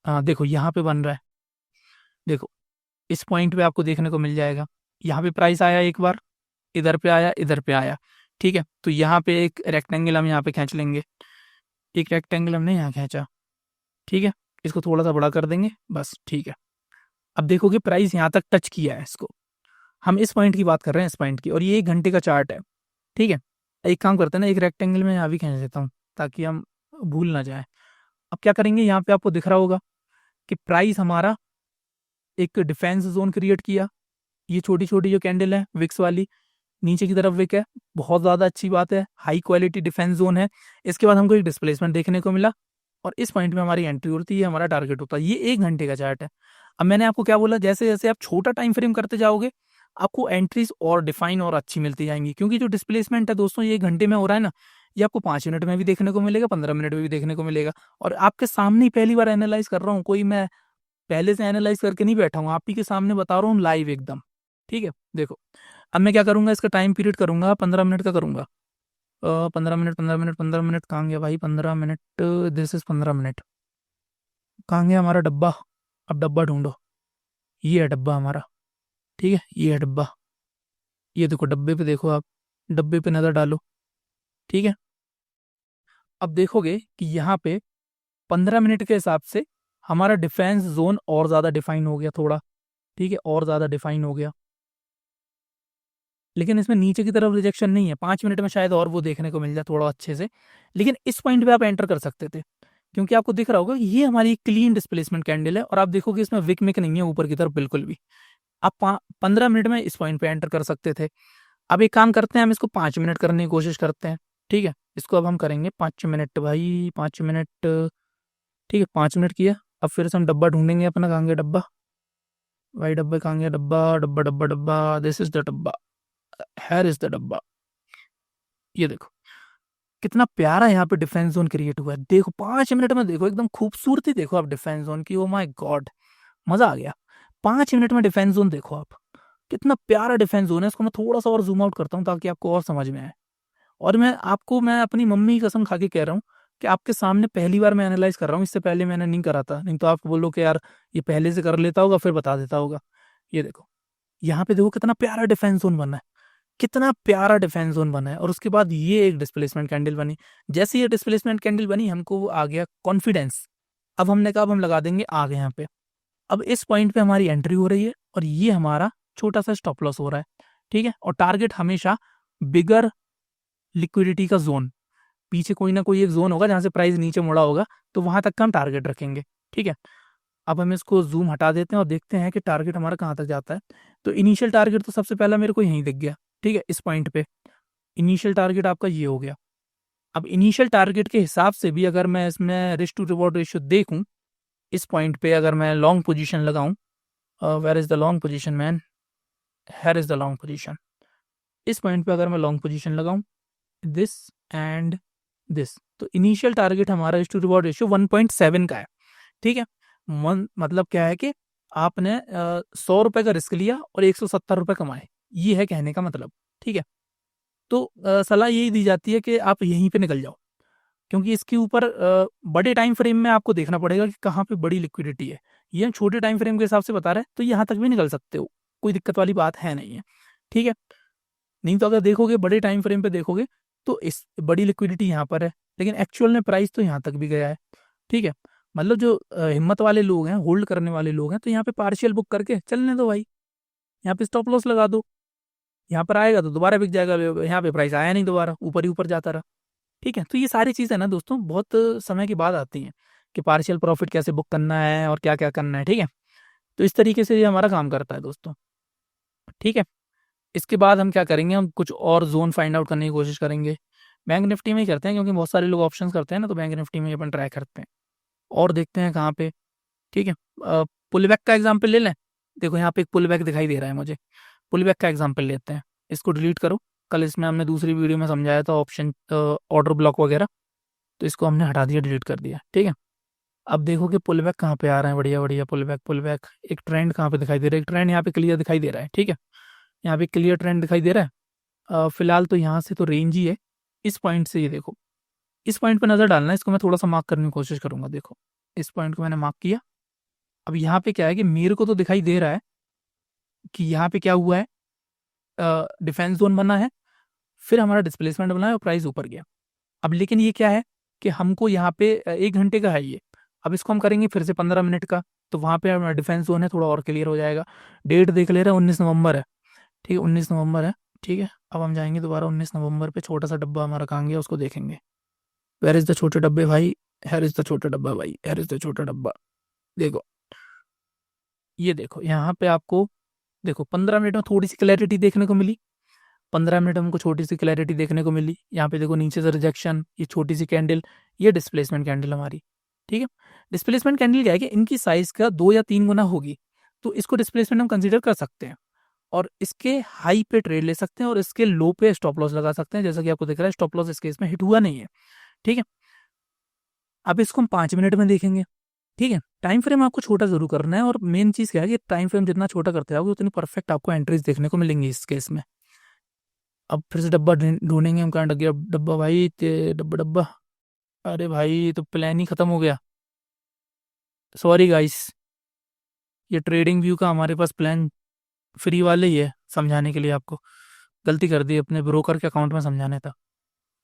हाँ देखो यहाँ पे बन रहा है, देखो इस पॉइंट पे आपको देखने को मिल जाएगा। यहाँ पे प्राइस आया एक बार, इधर पे आया, इधर पे आया। ठीक है, तो यहाँ पे एक रेक्टेंगल हम यहाँ पे खींच लेंगे, एक रेक्टेंगल हमने यहाँ खींचा। ठीक है, इसको थोड़ा सा बड़ा कर देंगे बस। ठीक है, अब देखोगे प्राइस यहाँ तक टच किया है इसको, हम इस पॉइंट की बात कर रहे हैं, इस पॉइंट की, और ये 1 घंटे का चार्ट है। ठीक है, एक काम करते हैं ना, एक रेक्टेंगल में यहाँ भी खींच देता हूँ ताकि हम भूल ना जाए। अब क्या करेंगे, यहाँ पे आपको दिख रहा होगा कि प्राइस हमारा एक डिफेंस जोन क्रिएट किया, ये छोटी छोटी जो कैंडल है विक्स वाली, नीचे की तरफ विक है, बहुत ज़्यादा अच्छी बात है, हाई क्वालिटी डिफेंस जोन है। इसके बाद हमको एक डिस्प्लेसमेंट देखने को मिला, और इस पॉइंट में हमारी एंट्री होती है, हमारा टारगेट होता है। ये 1 घंटे का चार्ट है। अब मैंने आपको क्या बोला, जैसे जैसे आप छोटा टाइम फ्रेम करते जाओगे आपको एंट्रीज और डिफाइन और अच्छी मिलती जाएंगी, क्योंकि जो डिस्प्लेसमेंट है दोस्तों ये 1 घंटे में हो रहा है ना, ये आपको 5 मिनट में भी देखने को मिलेगा, 15 मिनट में भी देखने को मिलेगा। और आपके सामने ही पहली बार एनालाइज कर रहा हूँ, कोई मैं पहले से एनालाइज करके नहीं बैठा हूँ, आप ही के सामने बता रहा हूँ लाइव एकदम। ठीक है, देखो अब मैं क्या करूंगा, इसका टाइम पीरियड करूंगा 15 मिनट का करूंगा। 15 मिनट 15 मिनट 15 मिनट कहाँ गया भाई, 15 मिनट, दिस इज 15 मिनट, कहाँ गया हमारा डब्बा। अब डब्बा ढूंढो, ये है डब्बा हमारा। ठीक है, ये है डब्बा, ये देखो डब्बे पे, देखो आप डब्बे पे नजर डालो। ठीक है, अब देखोगे कि यहाँ पे 15 मिनट के हिसाब से हमारा डिफेंस जोन और ज्यादा डिफाइन हो गया थोड़ा। ठीक है, और ज्यादा डिफाइन हो गया, लेकिन इसमें नीचे की तरफ रिजेक्शन नहीं है। 5 मिनट में शायद और वो देखने को मिल जाए थोड़ा अच्छे से, लेकिन इस पॉइंट पे आप एंटर कर सकते थे, क्योंकि आपको दिख रहा होगा कि ये हमारी क्लीन डिस्प्लेसमेंट कैंडल है, और आप देखोगे इसमें विक मिक नहीं है ऊपर की तरफ बिल्कुल भी। आप 15 मिनट में इस पॉइंट पे एंटर कर सकते थे। अब एक काम करते हैं, हम इसको 5 मिनट करने की कोशिश करते हैं। ठीक है, इसको अब हम करेंगे 5 मिनट भाई, 5 मिनट। ठीक है, 5 मिनट किया, अब फिर से हम डब्बा ढूंढेंगे अपना, कहाँ गया डब्बा। भाई डब्बे कहाँ गया, डब्बा डब्बा डब्बा डब्बा, दिस इज द डब्बा, हेयर इज द डब्बा। ये देखो कितना प्यारा यहाँ पे डिफेंस जोन क्रिएट हुआ है, देखो 5 मिनट में, देखो एकदम खूबसूरती देखो आप डिफेंस जोन की, ओ माय गॉड, मजा आ गया। 5 मिनट में डिफेंस जोन देखो आप, कितना प्यारा डिफेंस जोन है। इसको मैं थोड़ा सा और जूम आउट करता हूँ ताकि आपको और समझ में आए। और मैं अपनी मम्मी की कसम खा के कह रहा हूँ कि आपके सामने पहली बार मैं एनालाइज कर रहा हूँ, इससे पहले मैंने नहीं करा था, नहीं तो आप बोलो कि यार ये पहले से कर लेता होगा फिर बता देता होगा। ये देखो यहाँ पे देखो कितना प्यारा डिफेंस जोन बना है, कितना प्यारा डिफेंस जोन बना है। और उसके बाद ये एक डिस्प्लेसमेंट कैंडल बनी। जैसे ये डिस्प्लेसमेंट कैंडल बनी हमको आ गया कॉन्फिडेंस। अब हमने कहा अब हम लगा देंगे आगे यहाँ पे। अब इस पॉइंट पे हमारी एंट्री हो रही है और ये हमारा छोटा सा स्टॉप लॉस हो रहा है, ठीक है। और टारगेट हमेशा बिगर लिक्विडिटी का जोन, पीछे कोई ना कोई एक जोन होगा जहां से प्राइस नीचे मुड़ा होगा, तो वहां तक का हम टारगेट रखेंगे, ठीक है। अब हम इसको जूम हटा देते हैं और देखते हैं कि टारगेट हमारा कहाँ तक जाता है। तो इनिशियल टारगेट तो सबसे पहला मेरे को यहीं दिख गया, ठीक है। इस पॉइंट पे इनिशियल टारगेट आपका ये हो गया। अब इनिशियल टारगेट के हिसाब से भी अगर मैं इसमें रिस्क टू रिवॉर्ड रेशियो देखूं, इस पॉइंट पे अगर मैं लॉन्ग पोजीशन लगाऊं, where is the long position man, here is the long position. इस पॉइंट पे अगर मैं लॉन्ग पोजीशन लगाऊं, दिस एंड दिस, तो इनिशियल टारगेट हमारा रिस्क टू रिवॉर्ड रेशियो 1.7 का है, ठीक है। मतलब क्या है कि आपने 100 रुपए का रिस्क लिया और 170 रुपए कमाए, ये है कहने का मतलब, ठीक है। तो सलाह यही दी जाती है कि आप यहीं पे निकल जाओ, क्योंकि इसके ऊपर बड़े टाइम फ्रेम में आपको देखना पड़ेगा कि कहाँ पे बड़ी लिक्विडिटी है। ये हम छोटे टाइम फ्रेम के हिसाब से बता रहे हैं, तो यहाँ तक भी निकल सकते हो, कोई दिक्कत वाली बात है नहीं है, ठीक है। नहीं तो अगर देखोगे बड़े टाइम फ्रेम पे देखोगे तो इस बड़ी लिक्विडिटी यहाँ पर है, लेकिन एक्चुअल में प्राइस तो यहाँ तक भी गया है, ठीक है। मतलब जो हिम्मत वाले लोग हैं, होल्ड करने वाले लोग हैं, तो यहाँ पे पार्शियल बुक करके चलने दो भाई, यहाँ पे स्टॉप लॉस लगा दो, यहाँ पर आएगा तो दोबारा बिक जाएगा। यहाँ पे प्राइस आया नहीं, दोबारा ऊपर ही ऊपर जाता रहा, ठीक है। तो ये सारी चीज़ें ना दोस्तों बहुत समय के बाद आती हैं कि पार्शियल प्रॉफिट कैसे बुक करना है और क्या क्या करना है, ठीक है। तो इस तरीके से ये हमारा काम करता है दोस्तों, ठीक है। इसके बाद हम क्या करेंगे, हम कुछ और जोन फाइंड आउट करने की कोशिश करेंगे। बैंक निफ्टी में ही करते हैं क्योंकि बहुत सारे लोग ऑप्शंस करते हैं ना, तो बैंक निफ्टी में ही अपन ट्राई करते हैं और देखते हैं कहाँ पे, ठीक है। पुल बैक का एग्जाम्पल ले लें। देखो यहाँ पे एक पुल बैक दिखाई दे रहा है मुझे, पुल बैक का एग्जाम्पल लेते हैं। इसको डिलीट करो, कल इसमें हमने दूसरी वीडियो में समझाया था ऑप्शन ऑर्डर ब्लॉक वगैरह, तो इसको हमने हटा दिया, डिलीट कर दिया, ठीक है। अब देखो कि पुल बैक कहाँ पे आ रहा है, बढ़िया बढ़िया पुल बैक, पुल बैक। एक ट्रेंड कहाँ पे दिखाई दे रहा है, एक ट्रेंड यहाँ पे क्लियर दिखाई दे रहा है, ठीक है। यहाँ पे क्लियर ट्रेंड दिखाई दे रहा है। फिलहाल तो यहाँ से तो रेंज ही है, इस पॉइंट से ये देखो, इस पॉइंट पे नजर डालना है, इसको मैं थोड़ा सा मार्क करने की कोशिश करूंगा। देखो इस पॉइंट को मैंने मार्क किया। अब यहाँ पे क्या है कि मेरे को तो दिखाई दे रहा है कि यहाँ पे क्या हुआ है, डिफेंस जोन बना है, फिर हमारा डिस्प्लेसमेंट बना है और प्राइस ऊपर गया। अब लेकिन ये क्या है कि हमको यहाँ पे 1 घंटे का है ये, अब इसको हम करेंगे फिर से 15 मिनट का, तो वहाँ पे हमारा डिफेंस जोन है, थोड़ा और क्लियर हो जाएगा। डेट देख ले रहे हैं, 19 नवंबर है, ठीक है, 19 नवंबर है, ठीक है। अब हम जाएंगे दोबारा 19 नवंबर पे, छोटा सा डब्बा हमारा कहाँ गया उसको देखेंगे। वेयर इज द छोटे डब्बे भाई, हेयर इज द छोटा डब्बा भाई, हेयर इज द छोटा डब्बा। देखो ये देखो यहाँ पे आपको, देखो 15 मिनट में थोड़ी सी क्लैरिटी देखने को मिली, 15 मिनट में हमको छोटी सी क्लैरिटी देखने को मिली। यहाँ पे देखो नीचे से रिजेक्शन, ये छोटी सी कैंडल, ये डिस्प्लेसमेंट कैंडल हमारी, ठीक है। डिस्प्लेसमेंट कैंडल क्या है कि इनकी साइज का 2 या 3 गुना होगी, तो इसको डिस्प्लेसमेंट हम कंसीडर कर सकते हैं और इसके हाई पे ट्रेड ले सकते हैं और इसके लो पे स्टॉप लॉस लगा सकते हैं। जैसा कि आपको दिख रहा है स्टॉप लॉस इस केस में हिट हुआ नहीं है, ठीक है। अब इसको हम 5 मिनट में देखेंगे, ठीक है। टाइम फ्रेम आपको छोटा जरूर करना है और मेन चीज क्या है कि टाइम फ्रेम जितना छोटा करते जाओगे उतनी परफेक्ट आपको एंट्रीज देखने को मिलेंगी इस केस में। अब फिर से डब्बा ढूंढेंगे हम, कहाँ लग गया डब्बा भाई, डब्बा डब्बा, अरे भाई ये तो प्लान ही खत्म हो गया, सॉरी गाइस। ये ट्रेडिंग व्यू का हमारे पास प्लान फ्री वाले ही है समझाने के लिए आपको, गलती कर दी अपने ब्रोकर के अकाउंट में समझाने था।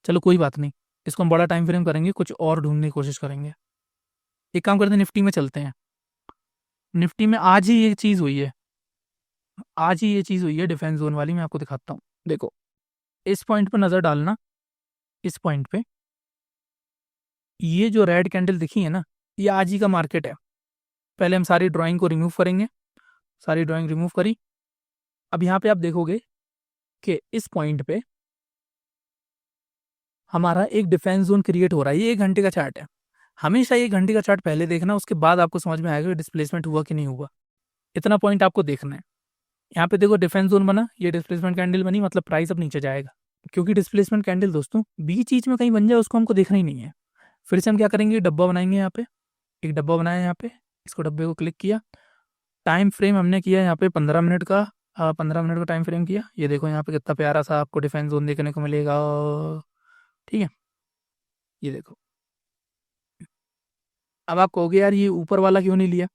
चलो कोई बात नहीं, इसको हम बड़ा टाइम फ्रेम करेंगे, कुछ और ढूंढने की कोशिश करेंगे। एक काम करते हैं, निफ्टी में चलते हैं। निफ्टी में आज ही ये चीज़ हुई है, आज ही ये चीज़ हुई है डिफेंस जोन वाली, मैं आपको दिखाता हूँ। देखो इस पॉइंट पर नज़र डालना, इस पॉइंट पे ये जो रेड कैंडल दिखी है ना, ये आज ही का मार्केट है। पहले हम सारी ड्राइंग को रिमूव करेंगे, सारी ड्राइंग रिमूव करी। अब यहाँ पे आप देखोगे कि इस पॉइंट पे हमारा एक डिफेंस जोन क्रिएट हो रहा है। ये 1 घंटे का चार्ट है, हमेशा 1 घंटे का चार्ट पहले देखना, उसके बाद आपको समझ में आएगा कि डिस्प्लेसमेंट हुआ कि नहीं हुआ। इतना पॉइंट आपको देखना है। यहाँ पे देखो डिफेंस जोन बना, ये डिस्प्लेसमेंट कैंडल बनी, मतलब प्राइस अब नीचे जाएगा, क्योंकि डिस्प्लेसमेंट कैंडल दोस्तों बीच चीज में कहीं बन जाए उसको हमको देखना ही नहीं है। फिर से हम क्या करेंगे, डब्बा बनाएंगे। यहाँ पे एक डब्बा बनाया, यहाँ पे इसको डब्बे को क्लिक किया, टाइम फ्रेम हमने किया यहाँ पे 15 मिनट का, 15 मिनट का टाइम फ्रेम किया। ये देखो यहाँ पे कितना प्यारा सा आपको डिफेंस जोन देखने को मिलेगा। ठीक है, ये देखो। अब आप कहोगे यार ये ऊपर वाला क्यों नहीं लिया,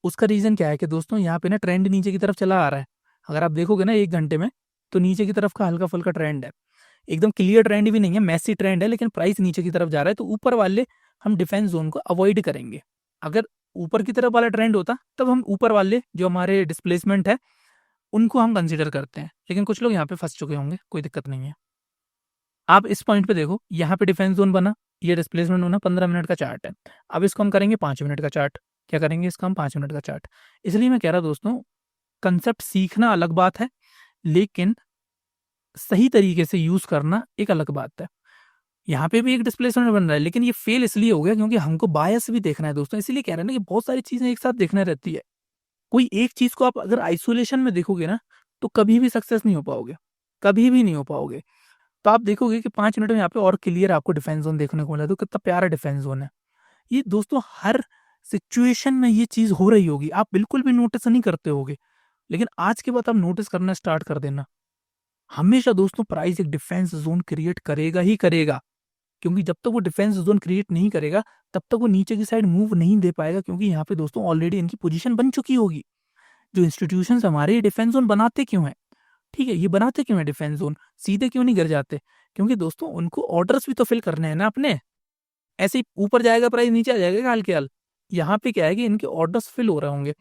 उसका रीजन क्या है कि दोस्तों यहाँ पे ना ट्रेंड नीचे की तरफ चला आ रहा है। अगर आप देखोगे ना 1 घंटे में, तो नीचे की तरफ का हल्का फुल्का ट्रेंड है, एकदम क्लियर ट्रेंड भी नहीं है, मैसी ट्रेंड है, लेकिन प्राइस नीचे की तरफ जा रहा है। तो ऊपर वाले हम डिफेंस जोन को अवॉइड करेंगे। अगर ऊपर की तरफ वाला ट्रेंड होता तब हम ऊपर वाले जो हमारे डिस्प्लेसमेंट है उनको हम कंसीडर करते हैं, लेकिन कुछ लोग यहाँ पे फंस चुके होंगे, कोई दिक्कत नहीं है। आप इस पॉइंट पे देखो, यहाँ पे डिफेंस जोन बना, ये डिस्प्लेसमेंट होना, 15 मिनट का चार्ट है। अब इसको हम करेंगे 5 मिनट का चार्ट। क्या करेंगे, इसका हम 5 मिनट का चार्ट। इसलिए मैं कह रहा दोस्तों, कंसेप्ट सीखना अलग बात है, लेकिन सही तरीके से यूज करना एक अलग बात है। यहाँ पे भी एक डिस्प्लेसमेंट बन रहा है, लेकिन ये फेल इसलिए हो गया क्योंकि हमको बायस भी देखना है दोस्तों। इसीलिए कह रहे हैं ना कि बहुत सारी चीजें एक साथ देखना रहती है। कोई एक चीज को आप अगर आइसोलेशन में देखोगे ना, तो कभी भी सक्सेस नहीं हो पाओगे, कभी भी नहीं हो पाओगे। तो आप देखोगे कि 5 मिनट में यहाँ पे और क्लियर आपको डिफेंस जोन देखने को मिला, तो कितना प्यारा डिफेंस जोन है। ये दोस्तों हर सिचुएशन में ये चीज हो रही होगी, आप बिल्कुल भी नोटिस नहीं करते होगे, लेकिन आज के बाद आप नोटिस करना स्टार्ट कर देना। हमेशा दोस्तों प्राइस एक डिफेंस जोन क्रिएट करेगा ही करेगा, क्योंकि जब तक वो डिफेंस जोन क्रिएट नहीं करेगा तब तक वो नीचे की साइड मूव नहीं दे पाएगा, क्योंकि यहाँ पे दोस्तों ऑलरेडी इनकी पोजीशन बन चुकी होगी। जो इंस्टीट्यूशंस हमारे ये डिफेंस जोन बनाते क्यों है, ठीक है, ये बनाते क्यों है डिफेंस जोन, सीधे क्यों नहीं गिर जाते, क्योंकि दोस्तों उनको ऑर्डर्स भी तो फिल करने हैं ना अपने। ऐसे ही ऊपर जाएगा प्राइस, नीचे आ जाएगा हाल के हाल। यहाँ पे क्या है कि इनके ऑर्डर्स फिल हो रहे होंगे,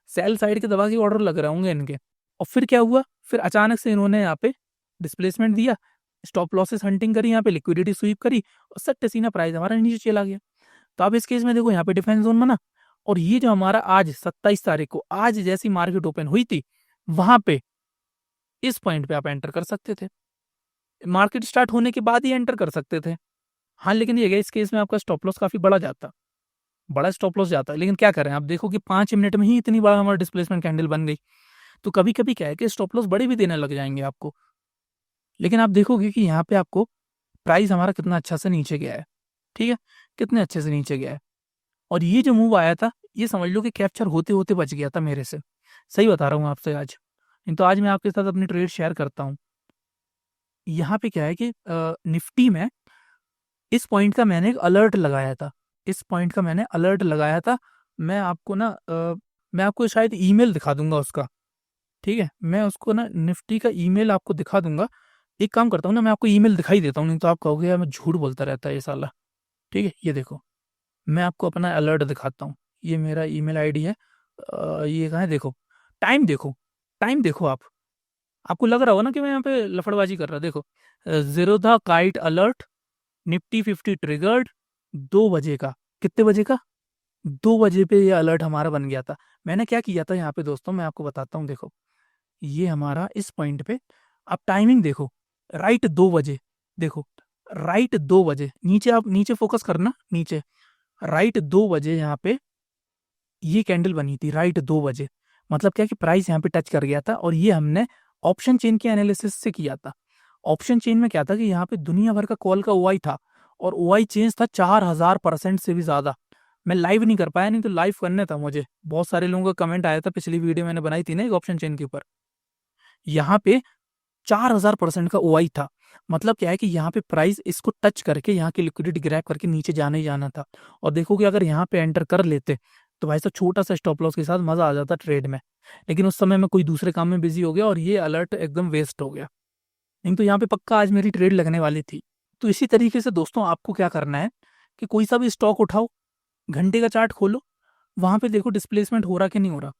सेल साइड के दबा के ऑर्डर लग रहे होंगे इनके। और फिर क्या हुआ, फिर अचानक से इन्होंने यहाँ पे डिस्प्लेसमेंट दिया, स्टॉप लॉसेस हंटिंग करी, यहाँ पे लिक्विडिटी स्वीप करी, और सट्टे सीना प्राइस हमारा नीचे चला गया। तो आप इस केस में देखो, यहाँ पे डिफेंस जोन बना, और ये जो हमारा आज 27 तारीख को आज जैसी मार्केट ओपन हुई थी, वहां पे इस पॉइंट पे आप एंटर कर सकते थे, मार्केट स्टार्ट होने के बाद ही एंटर कर सकते थे। हाँ, लेकिन ये इस केस में आपका स्टॉप लॉस काफी बड़ा जाता, बड़ा स्टॉप लॉस जाता है। लेकिन क्या करें, आप देखो कि 5 मिनट में ही इतनी बड़ा हमारा डिस्प्लेसमेंट कैंडल बन गई। तो कभी कभी क्या है कि स्टॉप लॉस बड़े भी देने लग जाएंगे आपको, लेकिन आप देखोगे कि यहाँ पे आपको प्राइस हमारा कितना अच्छा से नीचे गया है। ठीक है, कितने अच्छे से नीचे गया है। और ये जो मूव आया था, ये समझ लो कि कैप्चर होते होते बच गया था मेरे से। सही बता रहा हूँ आपसे आज। नहीं तो आज मैं आपके साथ अपनी ट्रेड शेयर करता हूँ। यहाँ पे क्या है कि निफ्टी में इस पॉइंट का मैंने एक अलर्ट लगाया था, इस पॉइंट का मैंने अलर्ट लगाया था। मैं आपको ना मैं आपको शायद ईमेल दिखा दूंगा उसका। ठीक है, मैं उसको ना निफ्टी का ईमेल आपको दिखा दूंगा। एक काम करता हूँ ना, मैं आपको ईमेल दिखाई देता हूँ, नहीं तो आप कहोगे यार मैं झूठ बोलता रहता है ये साला। ठीक है, ये देखो, मैं आपको अपना अलर्ट दिखाता हूँ। ये मेरा ईमेल आईडी है। ये कहाँ है, देखो टाइम, देखो टाइम, देखो आप, आपको लग रहा होगा ना कि मैं यहाँ पे लफड़बाजी कर रहा। देखो, जीरो था काइट अलर्ट, निफ्टी 50 ट्रिगर्ड, 2 बजे का, कितने बजे का, 2 बजे पे ये अलर्ट हमारा बन गया था। मैंने क्या किया था यहाँ पे दोस्तों, मैं आपको बताता हूँ। देखो, ये हमारा इस पॉइंट पे, आप टाइमिंग देखो, राइट 2 बजे, देखो राइट 2 बजे, नीचे आप नीचे फोकस करना, नीचे राइट 2 बजे यहाँ पे ये कैंडल बनी थी, राइट 2 बजे। मतलब क्या कि प्राइस यहाँ पे टच कर गया था, और ये हमने ऑप्शन चेन के एनालिसिस से किया था। ऑप्शन चेन में क्या था कि यहाँ पे दुनिया भर का कॉल का ओआई था, और ओआई चेंज था 4000% से भी ज्यादा। मैं लाइव नहीं कर पाया, नहीं तो लाइव करने था मुझे। बहुत सारे लोगों का कमेंट आया था, पिछली वीडियो मैंने बनाई थी ना एक ऑप्शन चेन के ऊपर। यहाँ पे 4000% का ओआई था। मतलब क्या है कि यहाँ पे प्राइस इसको टच करके यहाँ की लिक्विडिटी ग्रैब करके नीचे जाना ही जाना था। और देखो कि अगर यहाँ पे एंटर कर लेते तो भाई साहब छोटा सा स्टॉप लॉस के साथ मजा आ जाता ट्रेड में। लेकिन उस समय मैं कोई दूसरे काम में बिजी हो गया, और ये अलर्ट एकदम वेस्ट हो गया। नहीं तो यहाँ पे पक्का आज मेरी ट्रेड लगने वाली थी। तो इसी तरीके से दोस्तों आपको क्या करना है कि कोई सा भी स्टॉक उठाओ, घंटे का चार्ट खोलो, वहां पे देखो डिस्प्लेसमेंट हो रहा कि नहीं हो रहा।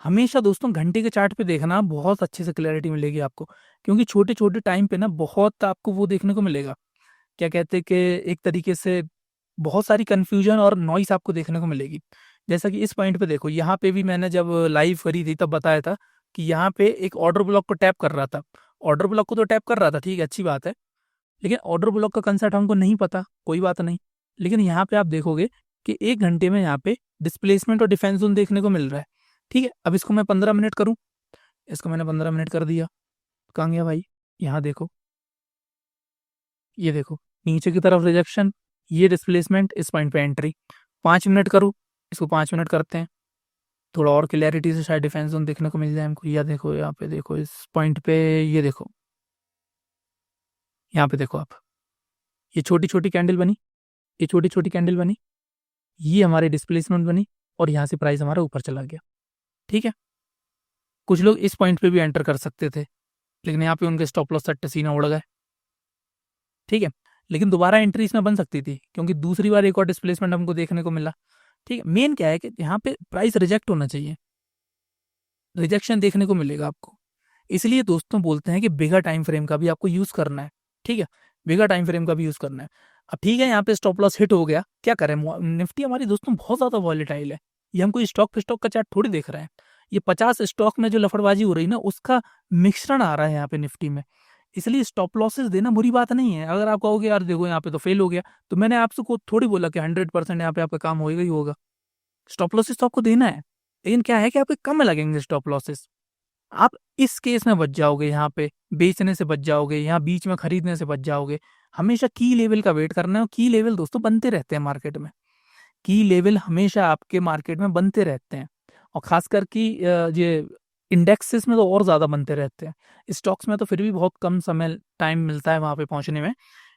हमेशा दोस्तों घंटे के चार्ट पे देखना, बहुत अच्छे से क्लैरिटी मिलेगी आपको, क्योंकि छोटे छोटे टाइम पे ना बहुत आपको वो देखने को मिलेगा, क्या कहते हैं कि एक तरीके से बहुत सारी कंफ्यूजन और नॉइस आपको देखने को मिलेगी। जैसा कि इस पॉइंट पे देखो, यहाँ पे भी मैंने जब लाइव करी थी तब बताया था कि यहाँ पे एक ऑर्डर ब्लॉक को टैप कर रहा था। ऑर्डर ब्लॉक को तो टैप कर रहा था, ठीक है, अच्छी बात है, लेकिन ऑर्डर ब्लॉक का कंसेप्ट हमको नहीं पता, कोई बात नहीं। लेकिन यहाँ पे आप देखोगे कि 1 घंटे में यहाँ पे डिस्प्लेसमेंट और डिफेंस जोन देखने को मिल रहा है। ठीक है, अब इसको मैं 15 मिनट करूँ, इसको मैंने 15 मिनट कर दिया, कहाँ गया भाई, यहाँ देखो, ये देखो नीचे की तरफ रिजेक्शन, ये डिस्प्लेसमेंट, इस पॉइंट पे एंट्री। 5 मिनट करूँ, इसको 5 मिनट करते हैं, थोड़ा और क्लैरिटी से शायद डिफेंस जोन देखने को मिल जाए हमको। या देखो यहाँ पे देखो, इस पॉइंट पे ये देखो, यहाँ पे देखो आप, ये छोटी छोटी कैंडल बनी, ये छोटी छोटी कैंडल बनी, ये हमारी डिस्प्लेसमेंट बनी, और यहाँ से प्राइस हमारा ऊपर चला गया। ठीक है, कुछ लोग इस पॉइंट पे भी एंटर कर सकते थे, लेकिन यहाँ पे उनके स्टॉप लॉस सट्टे सीना उड़ गए। ठीक है, लेकिन दोबारा एंट्री इसमें बन सकती थी, क्योंकि दूसरी बार एक और डिस्प्लेसमेंट हमको देखने को मिला। ठीक है, मेन क्या है कि यहाँ पे प्राइस रिजेक्ट होना चाहिए, रिजेक्शन देखने को मिलेगा आपको। इसलिए दोस्तों बोलते हैं कि बिगर टाइम फ्रेम का भी आपको यूज करना है। ठीक है, बिगर टाइम फ्रेम का भी यूज करना है। अब ठीक है, यहाँ पे स्टॉप लॉस हिट हो गया, क्या करें, निफ्टी हमारी दोस्तों बहुत ज्यादा वॉलेटाइल है, ये हम कोई स्टॉक पे स्टॉक का चार्ट थोड़ी देख रहे हैं, ये 50 स्टॉक में जो लफड़बाजी हो रही है ना, उसका मिश्रण आ रहा है यहाँ पे निफ्टी में। इसलिए स्टॉप लॉसेस देना बुरी बात नहीं है। अगर आप कहोगे यार देखो यहाँ पे तो फेल हो गया, तो मैंने आपसे को थोड़ी बोला कि 100% यहाँ पे आपका काम होगा ही होगा। स्टॉप लॉसेस तो आपको देना है, लेकिन क्या है कि आपके कम लगेंगे स्टॉप लॉसेस। आप इस केस में बच जाओगे, यहाँ पे बेचने से बच जाओगे, यहाँ बीच में खरीदने से बच जाओगे। हमेशा की लेवल का वेट करना है, और की लेवल दोस्तों बनते रहते हैं मार्केट में, की लेवल हमेशा आपके मार्केट में बनते रहते हैं, और खासकर कि ये इंडेक्सेस में तो और ज़्यादा बनते रहते हैं। स्टॉक्स में तो फिर भी बहुत कम समय टाइम मिलता है वहाँ पे पहुँचने में,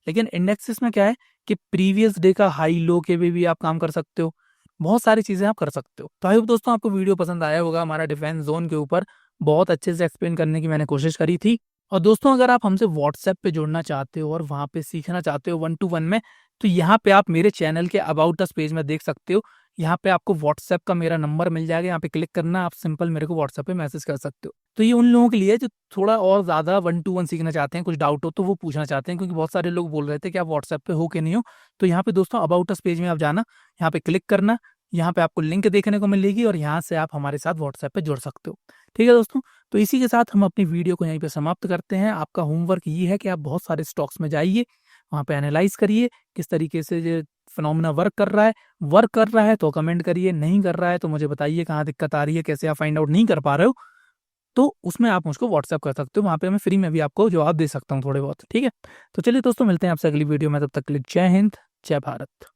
लेकिन इंडेक्सेस में क्या है कि प्रीवियस डे का हाई लो के भी आप काम कर सकते हो, बहुत सारी चीज़ें आप कर सकते हो। तो आई होप दोस्तों आपको वीडियो पसंद आया होगा, हमारा डिफेंस जोन के ऊपर बहुत अच्छे से एक्सप्लेन करने की मैंने कोशिश करी थी। और दोस्तों अगर आप हमसे व्हाट्सएप पे जुड़ना चाहते हो और वहाँ पे सीखना चाहते हो 1-to-1 में, तो यहाँ पे आप मेरे चैनल के अबाउट अस पेज में देख सकते हो। यहाँ पे आपको व्हाट्सएप का मेरा नंबर मिल जाएगा, यहाँ पे क्लिक करना, आप सिंपल मेरे को व्हाट्सएप पे मैसेज कर सकते हो। तो ये उन लोगों के लिए जो थोड़ा और ज़्यादा 1-to-1 सीखना चाहते हैं, कुछ डाउट हो तो वो पूछना चाहते हैं, क्योंकि बहुत सारे लोग बोल रहे थे कि आप व्हाट्सएप पे हो कि नहीं हो। तो यहाँ पे दोस्तों अबाउट अस पेज में आप जाना, यहाँ पे क्लिक करना, यहाँ पे आपको लिंक देखने को मिलेगी, और यहाँ से आप हमारे साथ व्हाट्सएप पे जुड़ सकते हो। ठीक है दोस्तों, तो इसी के साथ हम अपनी वीडियो को यहीं पे समाप्त करते हैं। आपका होमवर्क ये है कि आप बहुत सारे स्टॉक्स में जाइए, वहाँ पे एनालाइज करिए किस तरीके से ये फिनोमेना वर्क कर रहा है। वर्क कर रहा है तो कमेंट करिए, नहीं कर रहा है तो मुझे बताइए कहाँ दिक्कत आ रही है, कैसे आप फाइंड आउट नहीं कर पा रहे हो, तो उसमें आप मुझको व्हाट्सएप कर सकते हो, वहाँ पे मैं फ्री में भी आपको जवाब दे सकता हूँ थोड़े बहुत। ठीक है, तो चलिए दोस्तों मिलते हैं आपसे अगली वीडियो में, तब तक के लिए जय हिंद, जय भारत।